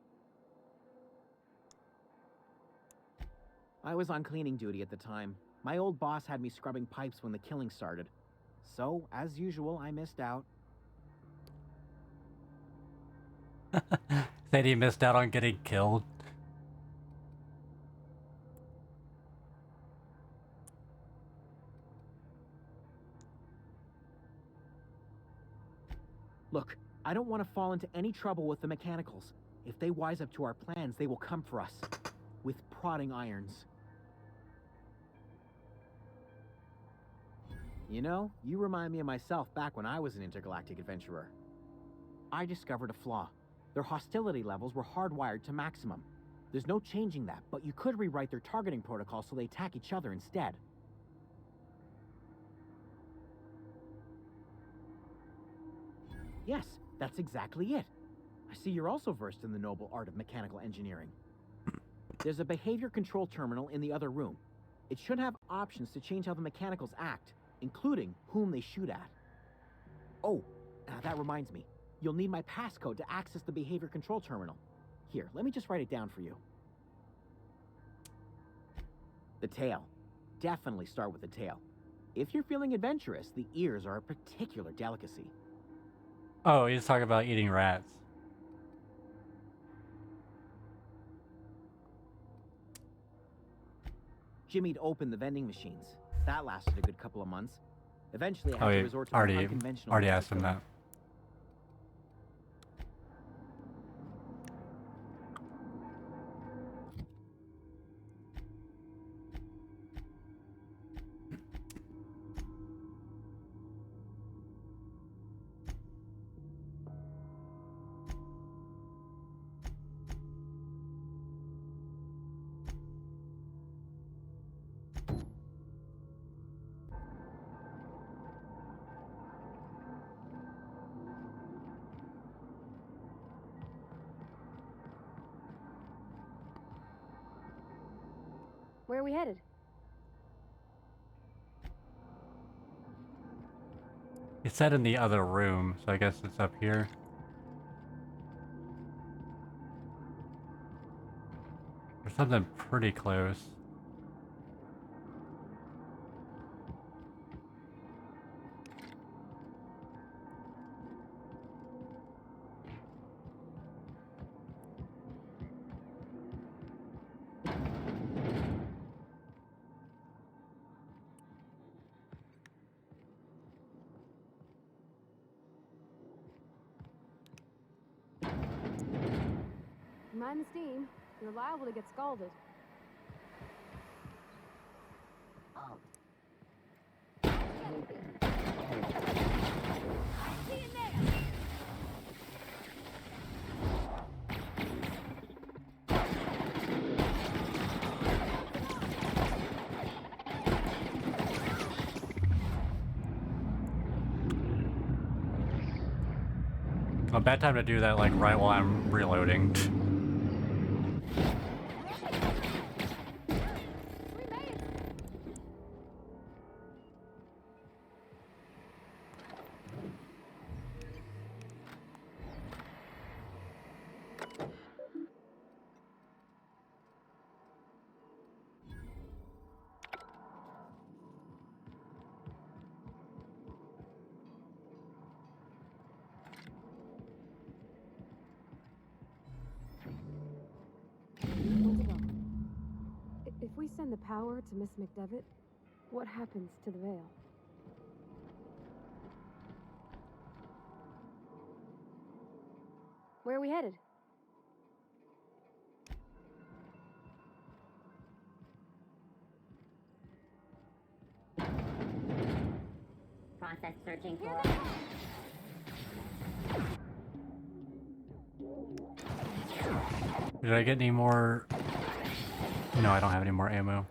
I was on cleaning duty at the time. My old boss had me scrubbing pipes when the killing started. So, as usual, I missed out. Said he missed out on getting killed. Look, I don't want to fall into any trouble with the mechanicals. If they wise up to our plans, they will come for us. With prodding irons. You know, you remind me of myself back when I was an intergalactic adventurer. I discovered a flaw. Their hostility levels were hardwired to maximum. There's no changing that, but you could rewrite their targeting protocol so they attack each other instead. Yes, that's exactly it. I see you're also versed in the noble art of mechanical engineering. There's a behavior control terminal in the other room. It should have options to change how the mechanicals act, including whom they shoot at. Oh, that reminds me. You'll need my passcode to access the behavior control terminal. Here, let me just write it down for you. The tail. Definitely start with the tail. If you're feeling adventurous, the ears are a particular delicacy. Oh, he's talking about eating rats. Jimmy'd opened the vending machines. That lasted a good couple of months. Eventually, I had to resort to more unconventional already means of asked him filling. that. Where are we headed? He said in the other room, so I guess it's up here. There's something pretty close. Mind the steam. You're liable to get scalded. A bad time to do that, like right while I'm reloading. If we send the power to Miss McDevitt, what happens to the veil? Where are we headed? Process searching for... Did I get any more? No, I don't have any more ammo.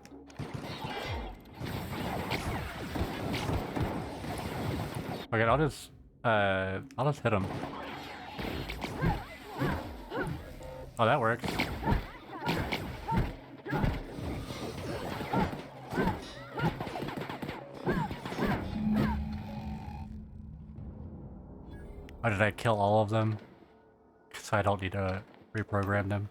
Okay, I'll just hit him. Oh, that works. Or did I kill all of them? So I don't need to reprogram them.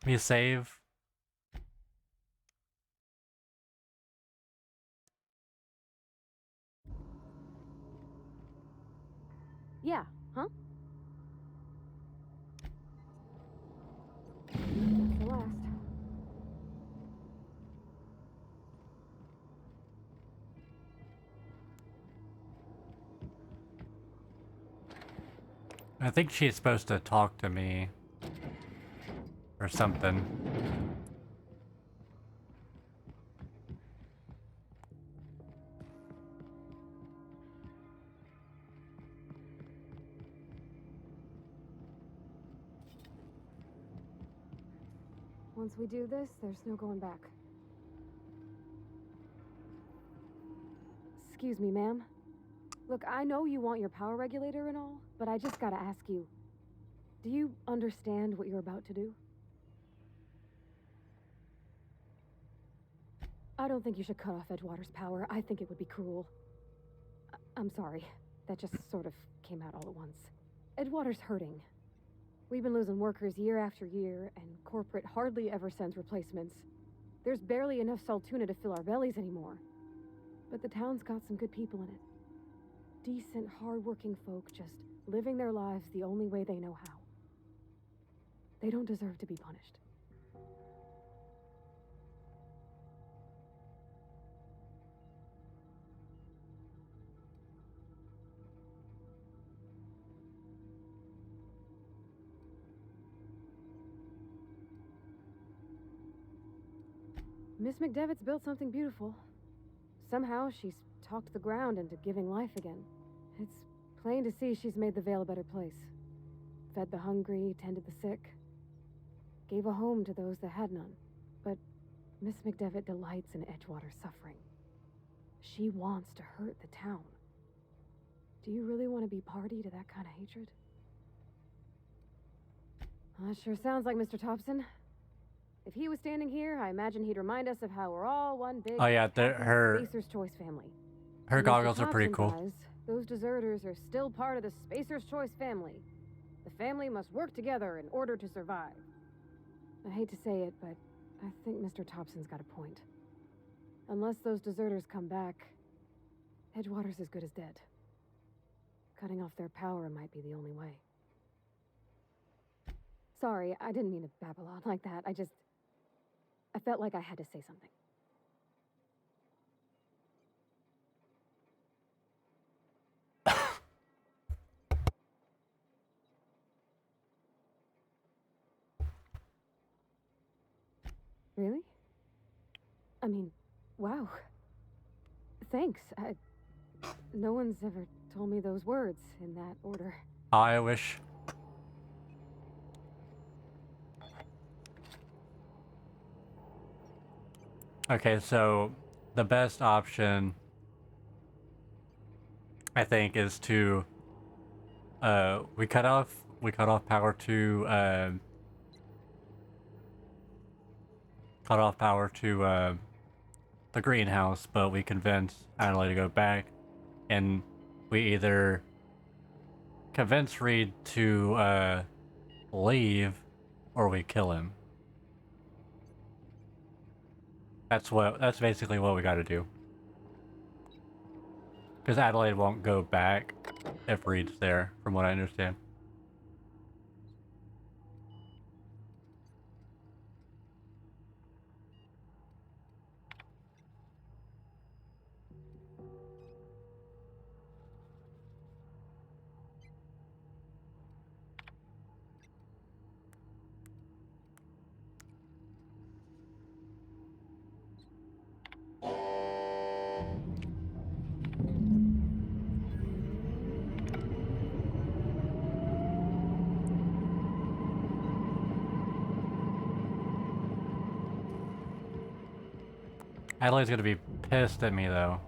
You save. Yeah, huh? That's the last. I think she's supposed to talk to me. Or something. Once we do this, there's no going back. Excuse me, ma'am. Look, I know you want your power regulator and all, but I just gotta ask you. Do you understand what you're about to do? I don't think you should cut off Edgewater's power. I think it would be cruel. I'm sorry. That just sort of came out all at once. Edgewater's hurting. We've been losing workers year after year, and corporate hardly ever sends replacements. There's barely enough Saltuna to fill our bellies anymore. But the town's got some good people in it. Decent, hard-working folk just living their lives the only way they know how. They don't deserve to be punished. Miss McDevitt's built something beautiful. Somehow she's talked the ground into giving life again. It's plain to see she's made the Vale a better place. Fed the hungry, tended the sick. Gave a home to those that had none. But Miss McDevitt delights in Edgewater's suffering. She wants to hurt the town. Do you really want to be party to that kind of hatred? That sure sounds like Mr. Thompson. If he was standing here, I imagine he'd remind us of how we're all one big Oh yeah, her Spacer's Choice family. her When Mr. goggles are pretty Thompson cool. dies, those deserters are still part of the Spacer's Choice family. The family must work together in order to survive. I hate to say it, but I think Mr. Thompson's got a point. Unless those deserters come back, Edgewater's as good as dead. Cutting off their power might be the only way. Sorry, I didn't mean to babble on like that. I felt like I had to say something. Really? I mean, wow. Thanks. No one's ever told me those words in that order. I wish. Okay, so the best option I think is to we cut off power to the greenhouse, but we convince Adelaide to go back, and we either convince Reed to leave or we kill him. That's basically what we got to do. Because Adelaide won't go back if Reed's there, from what I understand. Adelaide's gonna be pissed at me though.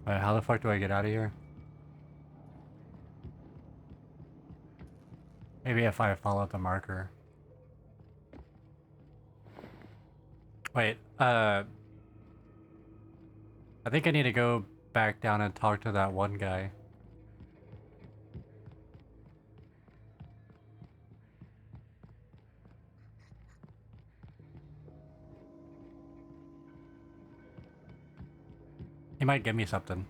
Wait, how the fuck do I get out of here? Maybe if I follow the marker. Wait, I think I need to go back down and talk to that one guy. He might give me something.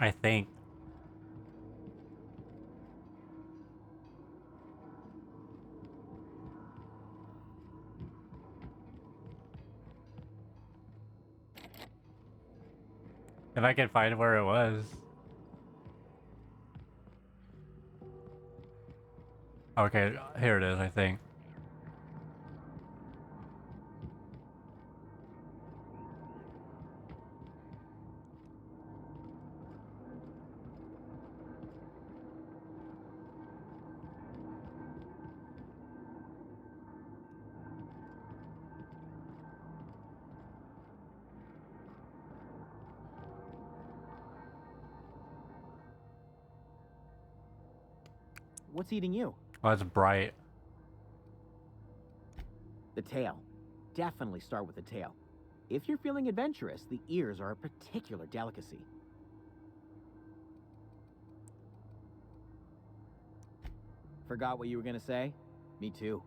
I think. If I can find where it was. Okay, here it is, I think. What's eating you? Oh, it's bright. The tail. Definitely start with the tail. If you're feeling adventurous, the ears are a particular delicacy. Forgot what you were gonna say? Me too.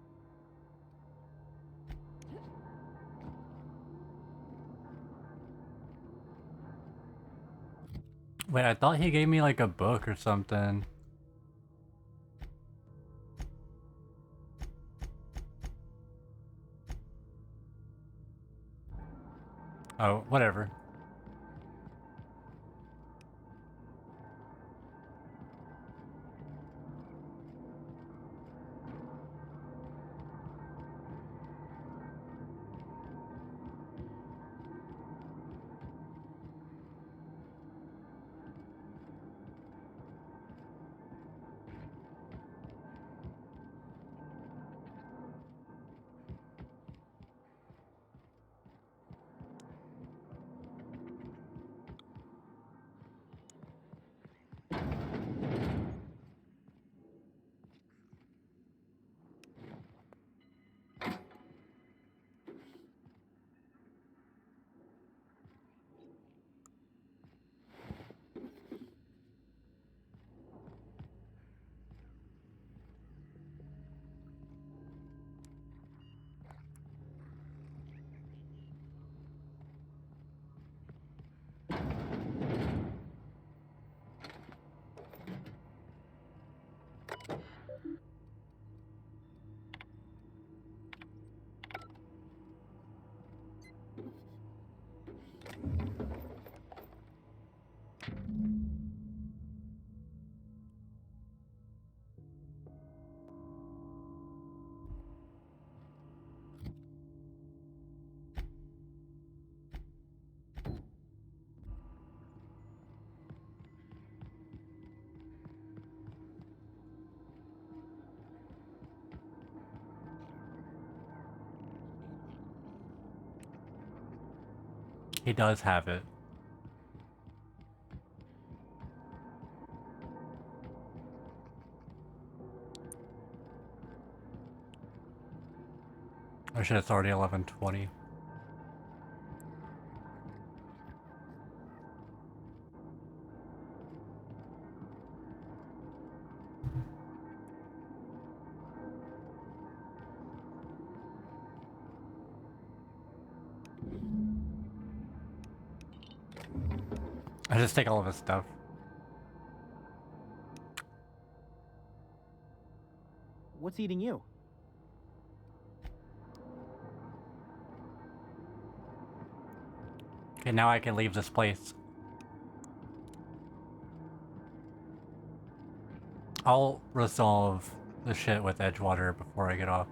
Wait, I thought he gave me like a book or something. Oh, whatever. He does have it. Oh shit, it's already 11:20. I just take all of his stuff. What's eating you? Okay, now I can leave this place. I'll resolve the shit with Edgewater before I get off.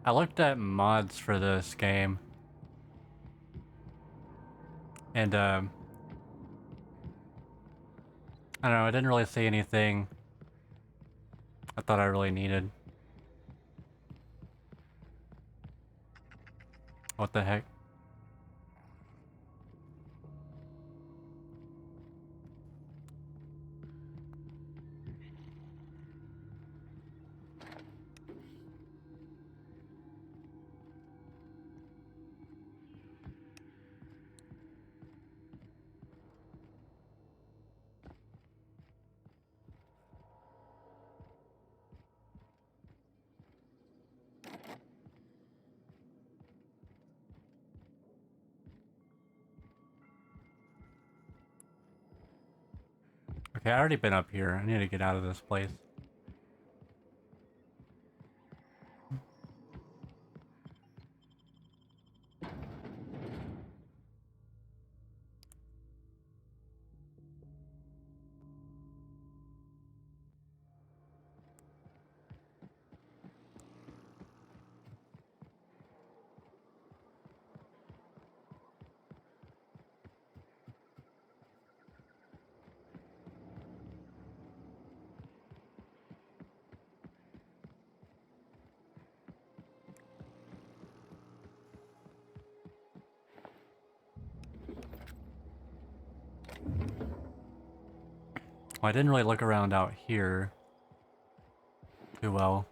I looked at mods for this game. And, I don't know, I didn't really see anything I thought I really needed. What the heck? Okay, I already been up here. I need to get out of this place. Well, I didn't really look around out here too well.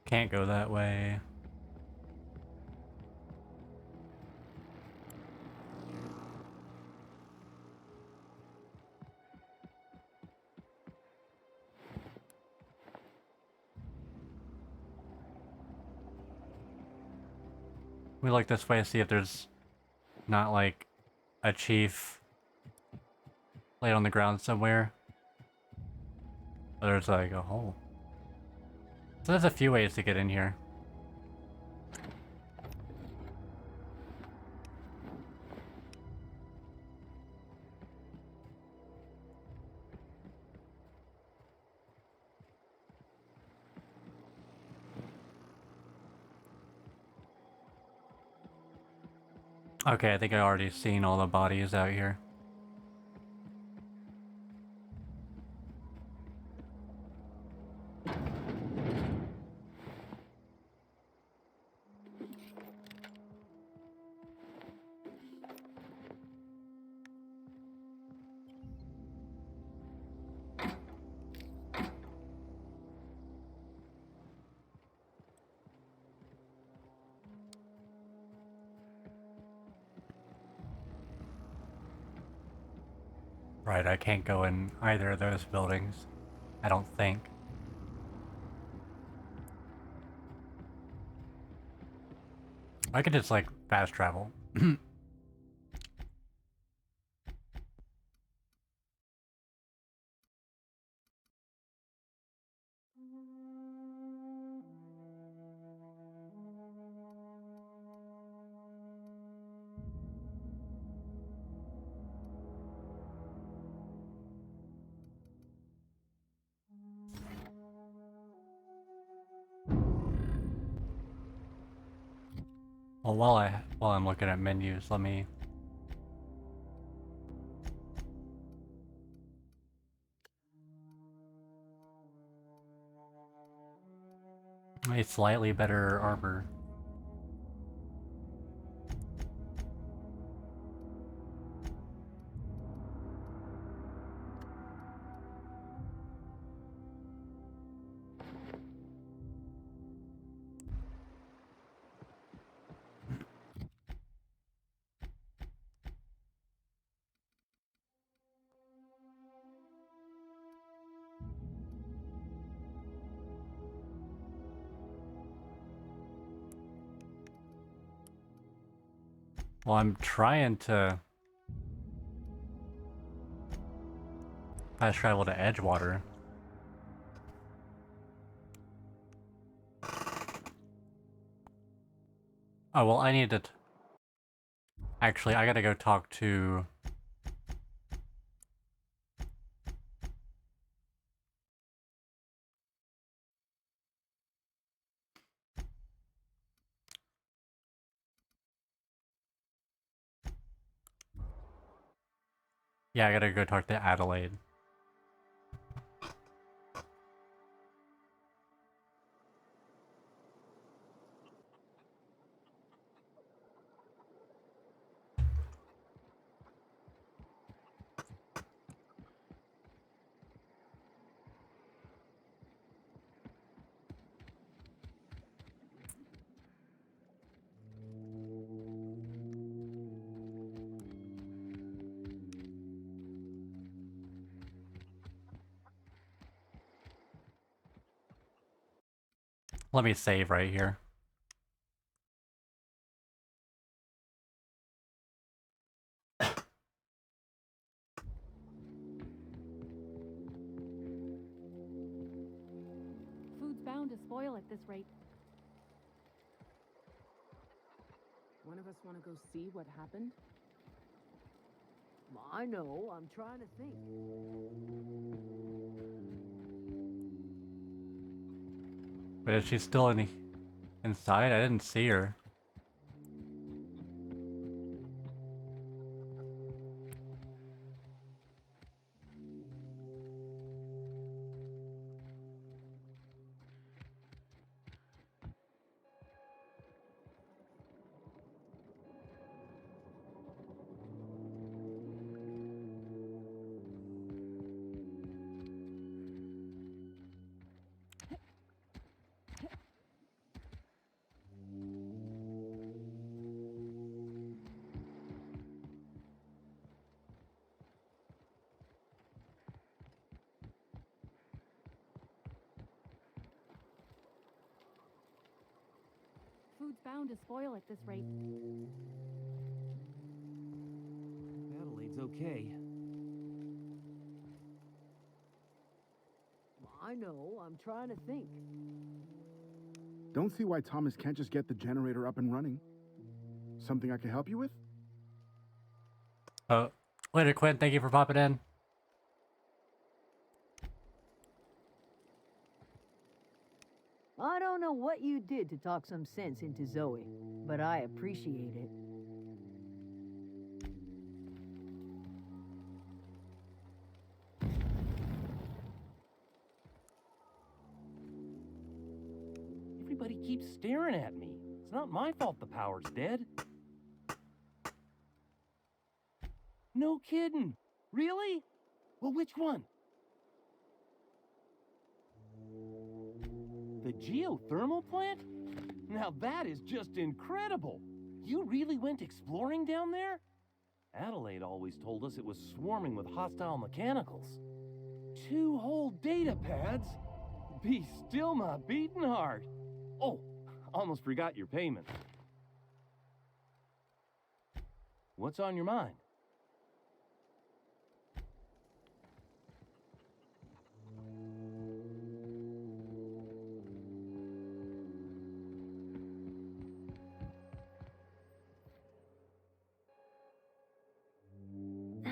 Can't go that way. We look this way to see if there's not like a chief laid on the ground somewhere. But there's like a hole. So there's a few ways to get in here. Okay, I think I already seen all the bodies out here. Right, I can't go in either of those buildings. I don't think. I could just, like, fast travel. Well, while I'm looking at menus, let me a slightly better armor. Well, I'm trying to fast travel to Edgewater. Oh, well, I need to... Actually, I gotta go talk to... Yeah, I gotta go talk to Adelaide. Let me save right here. Food's bound to spoil at this rate. One of us want to go see what happened? I know, I'm trying to think. But is she still inside? I didn't see her. Food's bound to spoil at this rate. Adelaide's okay. I know, I'm trying to think. Don't see why Thomas can't just get the generator up and running. Something I can help you with? Later, Quinn. Thank you for popping in. I don't know what you did to talk some sense into Zoe, but I appreciate it. Everybody keeps staring at me. It's not my fault the power's dead. No kidding. Really? Well, which one? The geothermal plant? Now that is just incredible. You really went exploring down there? Adelaide always told us it was swarming with hostile mechanicals. 2 whole data pads? Be still my beating heart. Oh, almost forgot your payment. What's on your mind?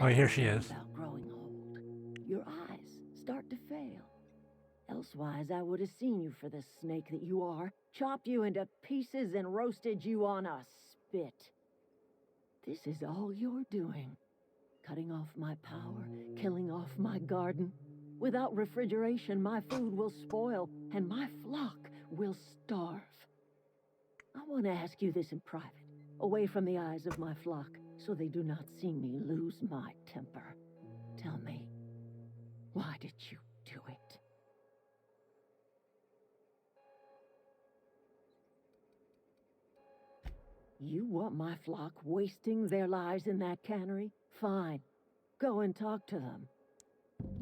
Oh, here she is. About growing old. Your eyes start to fail. Elsewise, I would have seen you for the snake that you are, chopped you into pieces and roasted you on a spit. This is all you're doing. Cutting off my power, killing off my garden. Without refrigeration, my food will spoil, and my flock will starve. I want to ask you this in private, away from the eyes of my flock, so they do not see me lose my temper. Tell me, why did you do it? You want my flock wasting their lives in that cannery? Fine. Go and talk to them.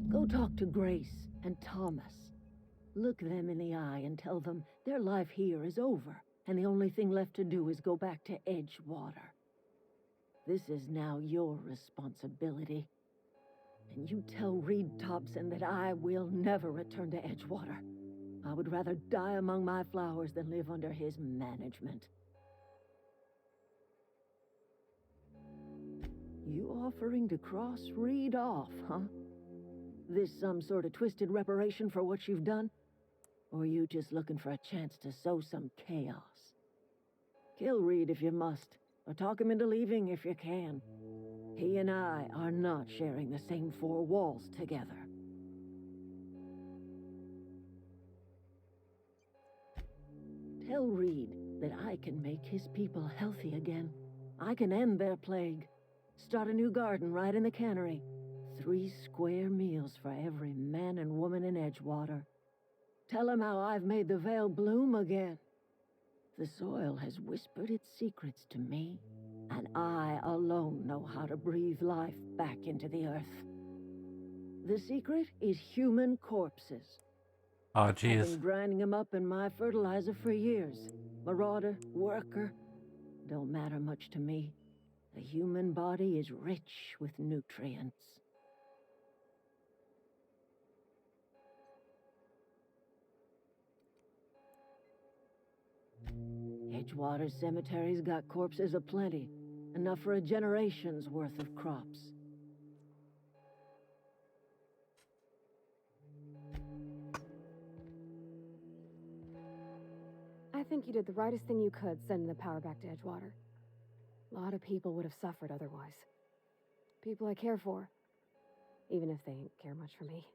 Go talk to Grace and Thomas. Look them in the eye and tell them their life here is over, and the only thing left to do is go back to Edgewater. This is now your responsibility. And you tell Reed Thompson that I will never return to Edgewater. I would rather die among my flowers than live under his management. You offering to cross Reed off, huh? This some sort of twisted reparation for what you've done? Or you just looking for a chance to sow some chaos? Kill Reed if you must, or talk him into leaving if you can. He and I are not sharing the same four walls together. Tell Reed that I can make his people healthy again. I can end their plague. Start a new garden right in the cannery. 3 square meals for every man and woman in Edgewater. Tell him how I've made the Vale bloom again. The soil has whispered its secrets to me, and I alone know how to breathe life back into the earth. The secret is human corpses. Oh, I've jeez. been grinding them up in my fertilizer for years. Marauder, worker, don't matter much to me. The human body is rich with nutrients. Edgewater Cemetery's got corpses aplenty, enough for a generation's worth of crops. I think you did the rightest thing you could sending the power back to Edgewater. A lot of people would have suffered otherwise. People I care for, even if they ain't care much for me.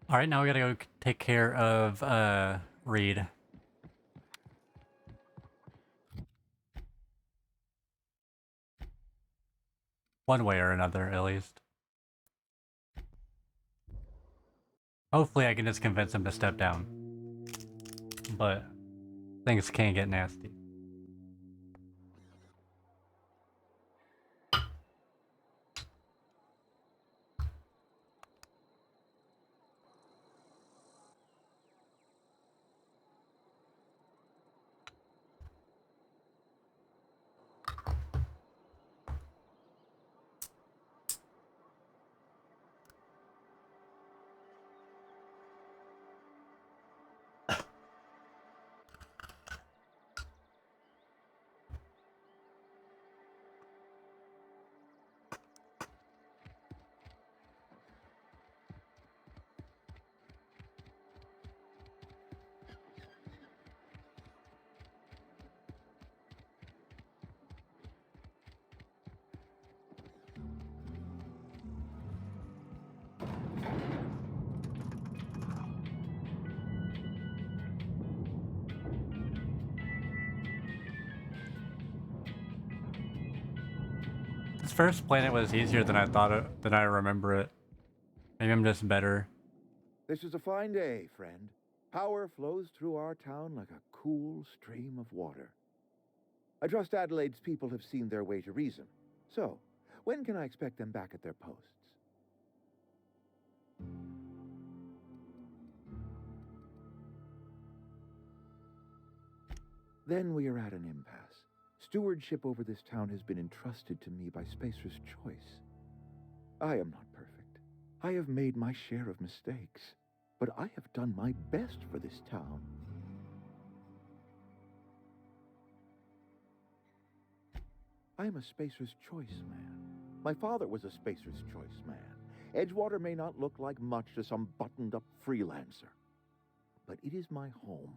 Alright, now we gotta go take care of, Reed. One way or another, at least. Hopefully I can just convince him to step down. But things can get nasty. This first planet was easier than than I remember it. Maybe I'm just better. This is a fine day, friend. Power flows through our town like a cool stream of water. I trust Adelaide's people have seen their way to reason. So, when can I expect them back at their posts? Then we are at an impasse. Stewardship over this town has been entrusted to me by Spacer's Choice. I am not perfect. I have made my share of mistakes, but I have done my best for this town. I am a Spacer's Choice man. My father was a Spacer's Choice man. Edgewater may not look like much to some buttoned-up freelancer, but it is my home.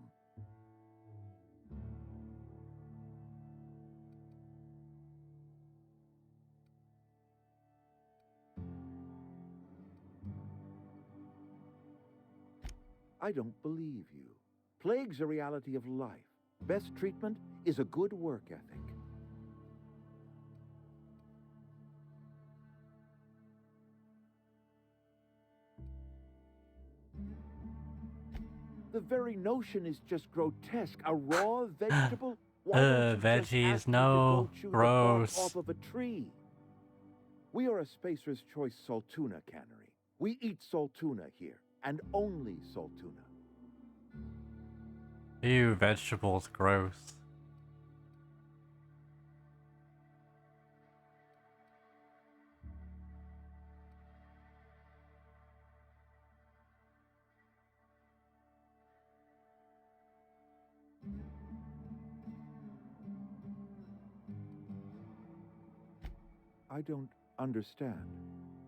I don't believe you. Plague's a reality of life. Best treatment is a good work ethic. The very notion is just grotesque. A raw vegetable? Why don't you just veggies, ask me to no, go chew the bark gross. off of a tree? We are a Spacer's Choice Saltuna cannery. We eat saltuna here, and only saltuna. Ew, vegetables, gross. I don't understand.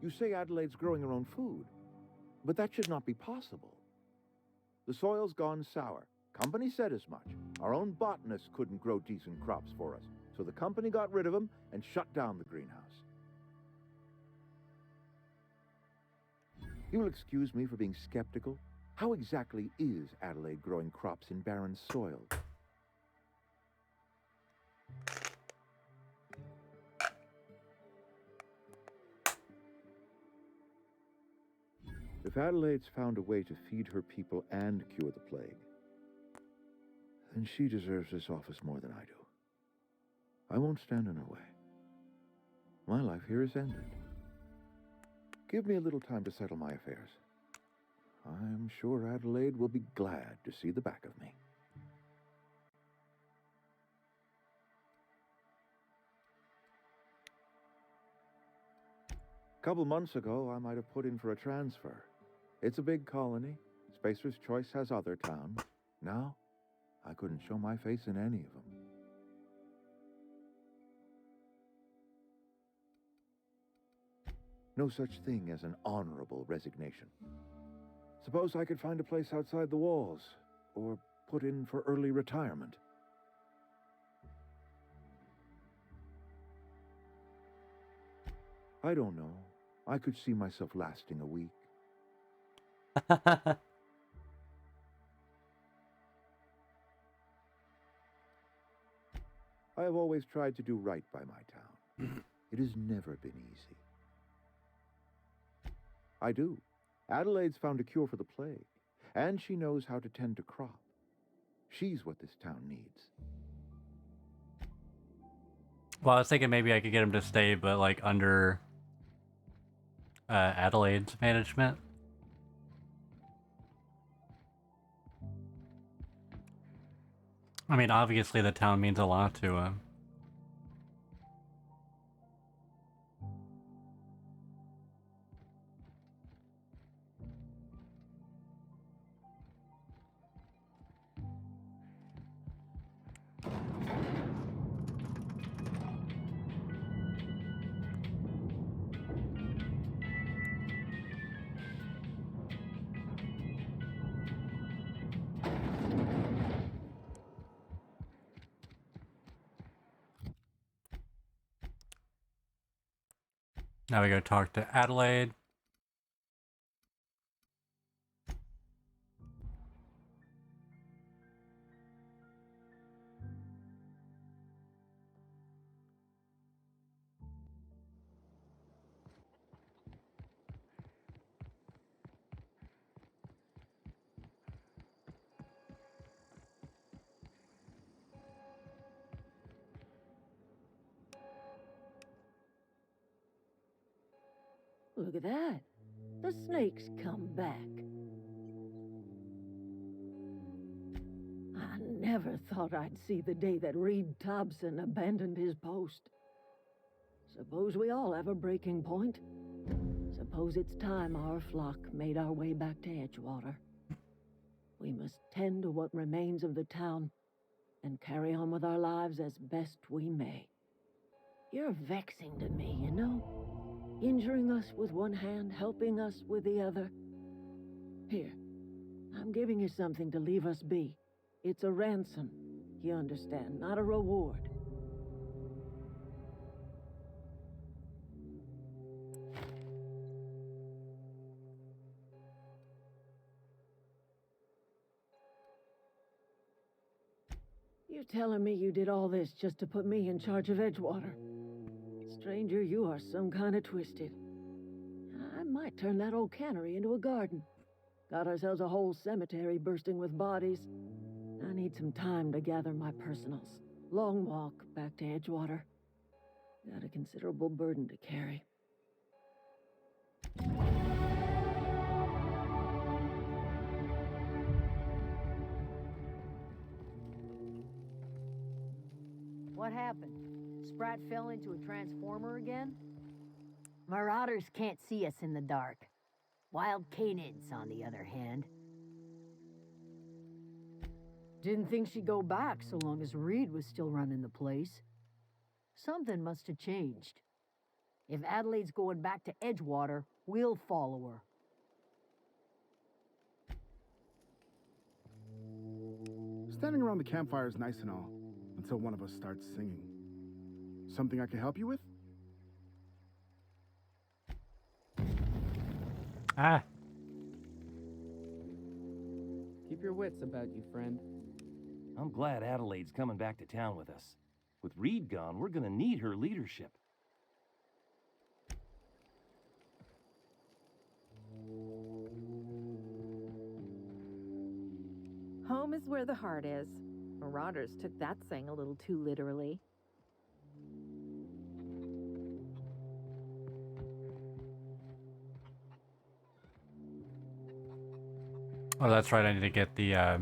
You say Adelaide's growing her own food, but that should not be possible. The soil's gone sour. Company said as much. Our own botanists couldn't grow decent crops for us, so the company got rid of them and shut down the greenhouse. You'll excuse me for being skeptical. How exactly is Adelaide growing crops in barren soil? If Adelaide's found a way to feed her people and cure the plague, then she deserves this office more than I do. I won't stand in her way. My life here is ended. Give me a little time to settle my affairs. I'm sure Adelaide will be glad to see the back of me. A couple months ago, I might have put in for a transfer. It's a big colony. Spacer's Choice has other towns. Now, I couldn't show my face in any of them. No such thing as an honorable resignation. Suppose I could find a place outside the walls, or put in for early retirement. I don't know. I could see myself lasting a week. I have always tried to do right by my town. It has never been easy. I do. Adelaide's found a cure for the plague, and she knows how to tend to crop. She's what this town needs. Well, I was thinking maybe I could get him to stay, but like under Adelaide's management. I mean, obviously the town means a lot to him. Now we go talk to Adelaide. Look at that. The snake's come back. I never thought I'd see the day that Reed Thompson abandoned his post. Suppose we all have a breaking point. Suppose it's time our flock made our way back to Edgewater. We must tend to what remains of the town and carry on with our lives as best we may. You're vexing to me, you know? Injuring us with one hand, helping us with the other. Here, I'm giving you something to leave us be. It's a ransom, you understand, not a reward. You telling me you did all this just to put me in charge of Edgewater? Stranger, you are some kind of twisted. I might turn that old cannery into a garden. Got ourselves a whole cemetery bursting with bodies. I need some time to gather my personals. Long walk back to Edgewater. Got a considerable burden to carry. What happened? Sprat fell into a transformer again? Marauders can't see us in the dark. Wild canids, on the other hand. Didn't think she'd go back so long as Reed was still running the place. Something must have changed. If Adelaide's going back to Edgewater, we'll follow her. Standing around the campfire is nice and all, until one of us starts singing. Something I can help you with? Ah. Keep your wits about you, friend. I'm glad Adelaide's coming back to town with us. With Reed gone, we're gonna need her leadership. Home is where the heart is. Marauders took that saying a little too literally. Oh, that's right. I need to get the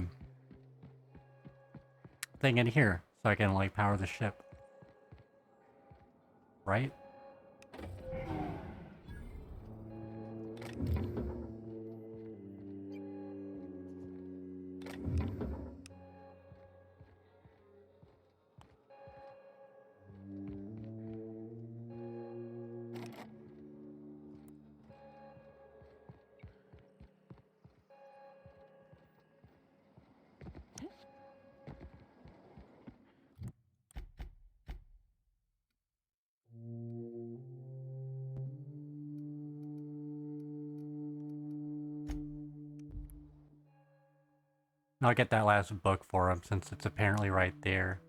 thing in here so I can like power the ship. Right? I'll get that last book for him since it's apparently right there.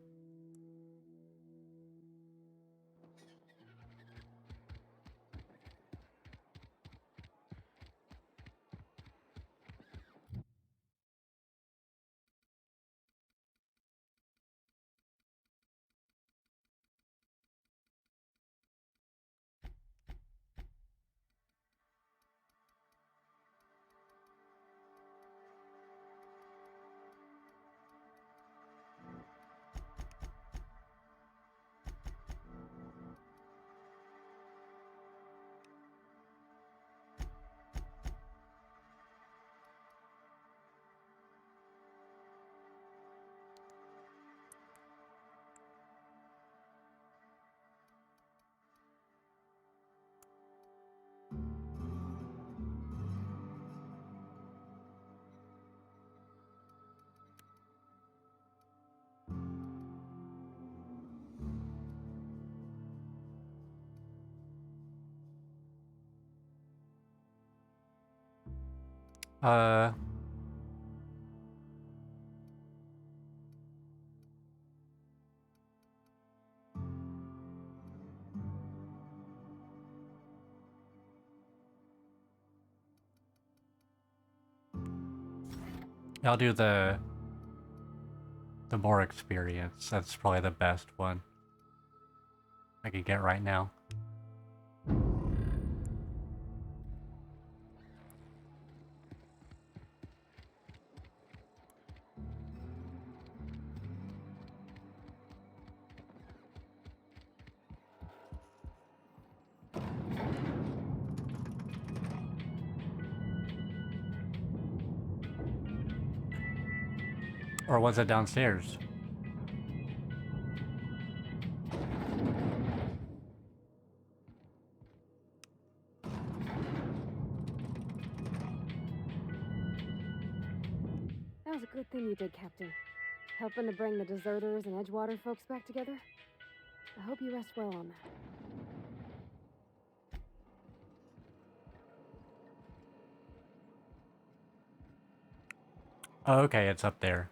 Uh... I'll do the more experience. That's probably the best one I can get right now. Or was it downstairs? That was a good thing you did, Captain. Helping to bring the deserters and Edgewater folks back together. I hope you rest well on that. Oh, okay, it's up there.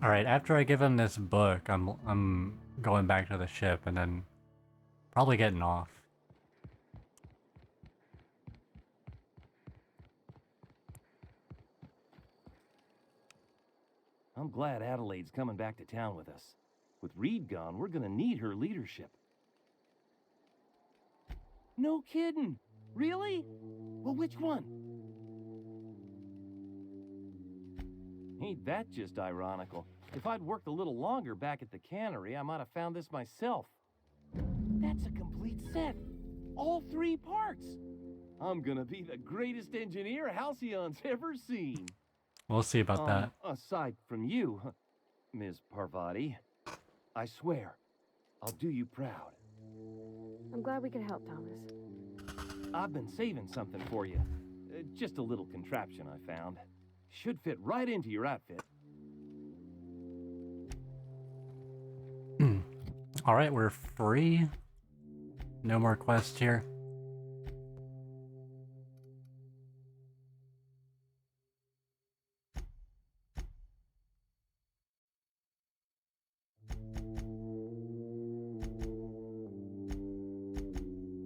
All right, after I give him this book, I'm going back to the ship and then probably getting off. I'm glad Adelaide's coming back to town with us. With Reed gone, we're gonna need her leadership. No kidding! Really? Well, which one? Ain't that just ironical? If I'd worked a little longer back at the cannery, I might have found this myself. That's a complete set. All 3 parts. I'm gonna be the greatest engineer Halcyon's ever seen. We'll see about that. Aside from you, Ms. Parvati, I swear, I'll do you proud. I'm glad we could help, Thomas. I've been saving something for you. Just a little contraption I found. Should fit right into your outfit. Alright, we're free. No more quests here.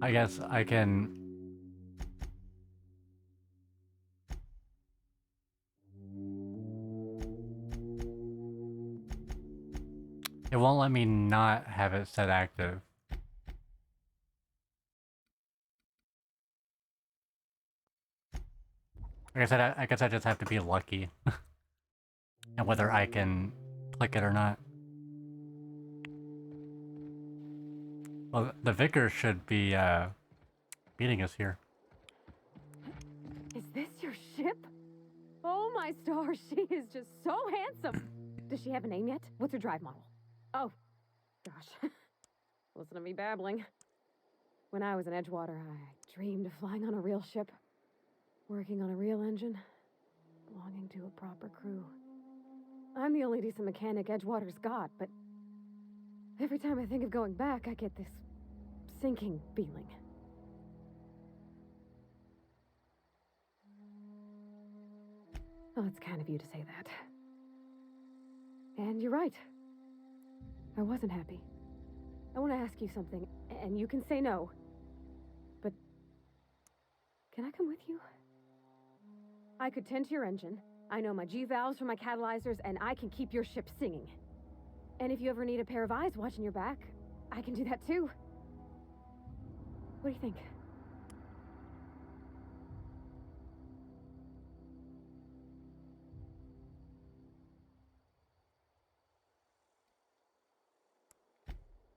I guess I can... It won't let me not have it set active. Like I said, I guess I just have to be lucky. And whether I can click it or not. Well, the vicar should be meeting us here. Is this your ship? Oh my stars, she is just so handsome. Does she have a name yet? What's her drive model? Oh, gosh. Listen to me babbling. When I was in Edgewater, I dreamed of flying on a real ship, working on a real engine, belonging to a proper crew. I'm the only decent mechanic Edgewater's got, but every time I think of going back, I get this sinking feeling. Well, it's kind of you to say that. And you're right. I wasn't happy. I want to ask you something, and you can say no. But can I come with you? I could tend to your engine. I know my G-valves for my catalyzers, and I can keep your ship singing. And if you ever need a pair of eyes watching your back, I can do that too. What do you think?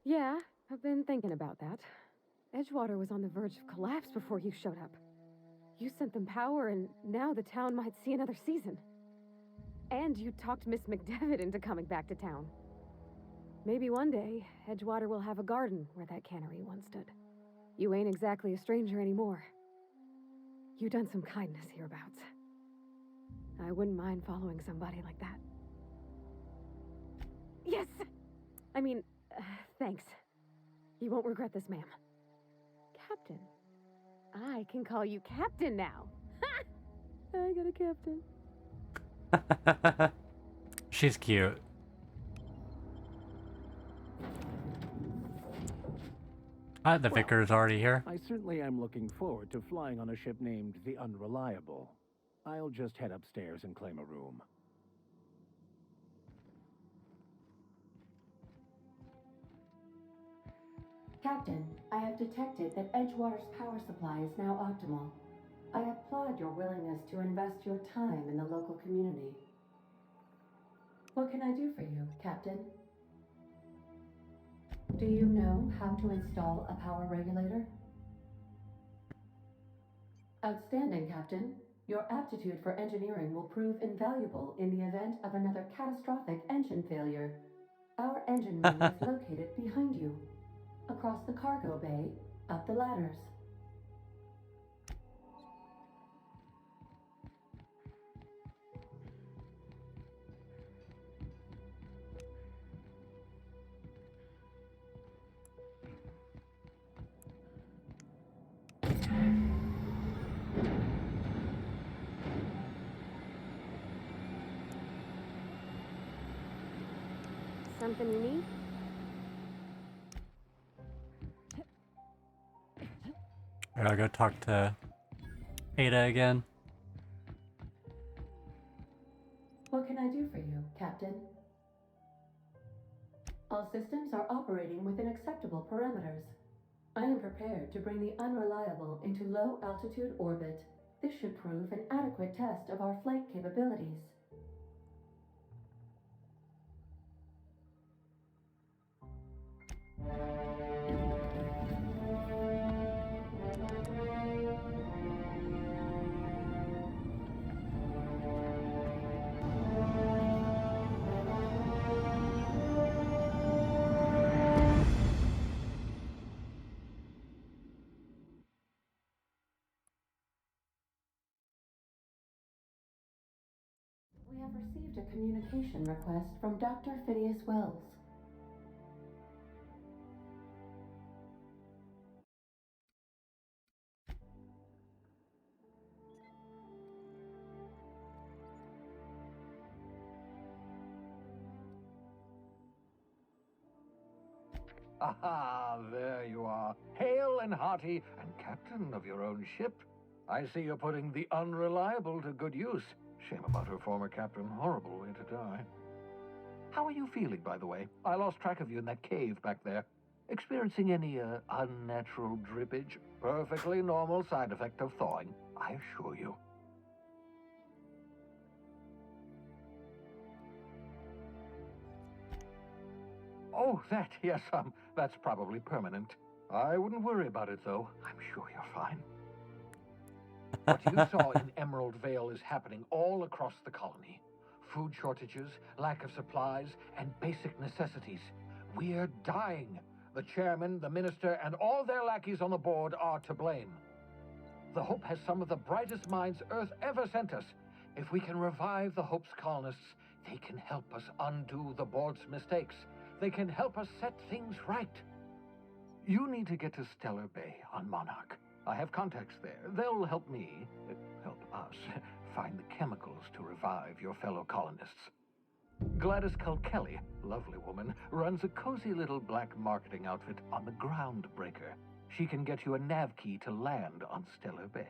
Yeah, I've been thinking about that. Edgewater was on the verge of collapse before you showed up. You sent them power, and now the town might see another season. And you talked Miss McDevitt into coming back to town. Maybe one day, Edgewater will have a garden where that cannery once stood. You ain't exactly a stranger anymore. You've done some kindness hereabouts. I wouldn't mind following somebody like that. Yes! I mean, thanks. You won't regret this, ma'am. Captain. I can call you Captain now. Ha! I got a captain. She's cute. The Well, vicar's already here. I certainly am looking forward to flying on a ship named the Unreliable. I'll just head upstairs and claim a room. Captain, I have detected that Edgewater's power supply is now optimal. I applaud your willingness to invest your time in the local community. What can I do for you, Captain? Do you know how to install a power regulator? Outstanding, Captain. Your aptitude for engineering will prove invaluable in the event of another catastrophic engine failure. Our engine room is located behind you, across the cargo bay, up the ladders. Something you need? I gotta go talk to Ada again. What can I do for you, Captain? All systems are operating within acceptable parameters. I am prepared to bring the Unreliable into low-altitude orbit. This should prove an adequate test of our flight capabilities. We have received a communication request from Dr. Phineas Wells. Aha, there you are, hale and hearty, and captain of your own ship. I see you're putting the Unreliable to good use. Shame about her former captain. Horrible way to die. How are you feeling, by the way? I lost track of you in that cave back there. Experiencing any, unnatural drippage? Perfectly normal side effect of thawing, I assure you. Oh, that, yes, that's probably permanent. I wouldn't worry about it, though. I'm sure you're fine. What you saw in Emerald Vale is happening all across the colony. Food shortages, lack of supplies, and basic necessities. We're dying. The chairman, the minister, and all their lackeys on the board are to blame. The Hope has some of the brightest minds Earth ever sent us. If we can revive the Hope's colonists, they can help us undo the board's mistakes. They can help us set things right. You need to get to Stellar Bay on Monarch. I have contacts there. They'll help me, help us, find the chemicals to revive your fellow colonists. Gladys Culkelly, lovely woman, runs a cozy little black marketing outfit on the Groundbreaker. She can get you a nav key to land on Stellar Bay.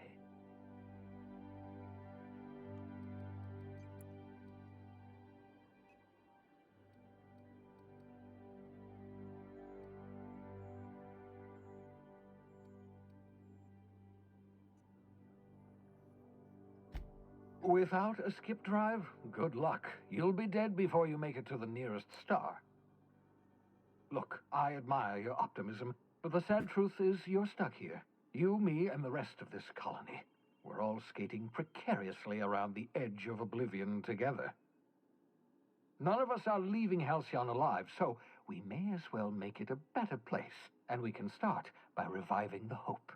Without a skip drive, good luck. You'll be dead before you make it to the nearest star. Look, I admire your optimism, but the sad truth is you're stuck here. You, me, and the rest of this colony. We're all skating precariously around the edge of oblivion together. None of us are leaving Halcyon alive, so we may as well make it a better place, and we can start by reviving the Hope.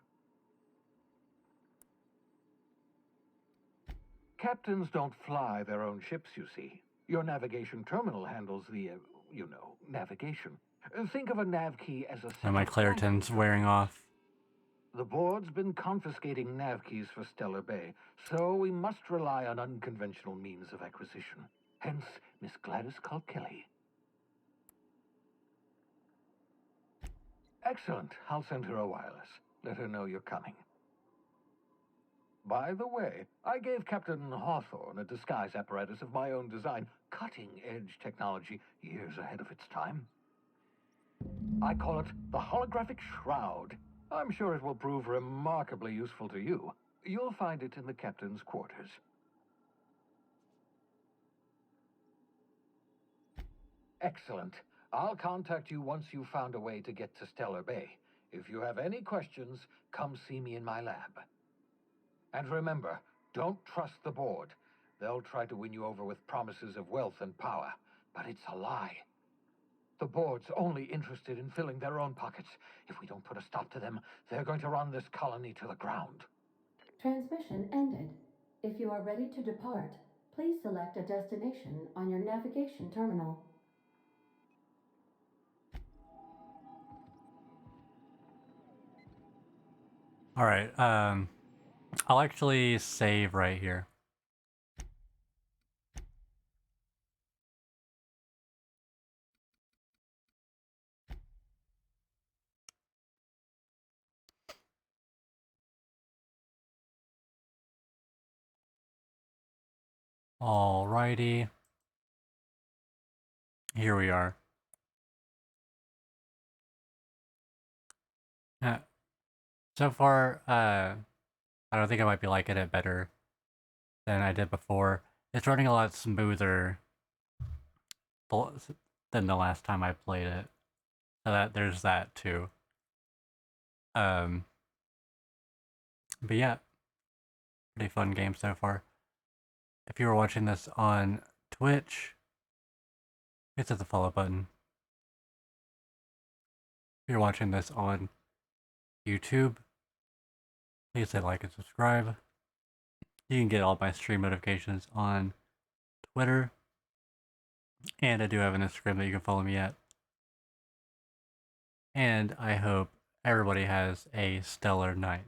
Captains don't fly their own ships, you see. Your navigation terminal handles the, navigation. Think of a nav key as a... And my Claritin's wearing off. The board's been confiscating nav keys for Stellar Bay, so we must rely on unconventional means of acquisition. Hence, Miss Gladys called Kelly. Excellent. I'll send her a wireless. Let her know you're coming. By the way, I gave Captain Hawthorne a disguise apparatus of my own design, cutting-edge technology years ahead of its time. I call it the holographic shroud. I'm sure it will prove remarkably useful to you. You'll find it in the captain's quarters. Excellent. I'll contact you once you've found a way to get to Stellar Bay. If you have any questions, come see me in my lab. And remember, don't trust the board. They'll try to win you over with promises of wealth and power, but it's a lie. The board's only interested in filling their own pockets. If we don't put a stop to them, they're going to run this colony to the ground. Transmission ended. If you are ready to depart, please select a destination on your navigation terminal. Alright, I'll actually save right here. Alrighty. Here we are. So far, I don't think I might be liking it better than I did before. It's running a lot smoother than the last time I played it. So there's that too. But yeah, pretty fun game so far. If you were watching this on Twitch, hit the follow button. If you're watching this on YouTube, please hit like and subscribe. You can get all my stream notifications on Twitter. And I do have an Instagram that you can follow me at. And I hope everybody has a stellar night.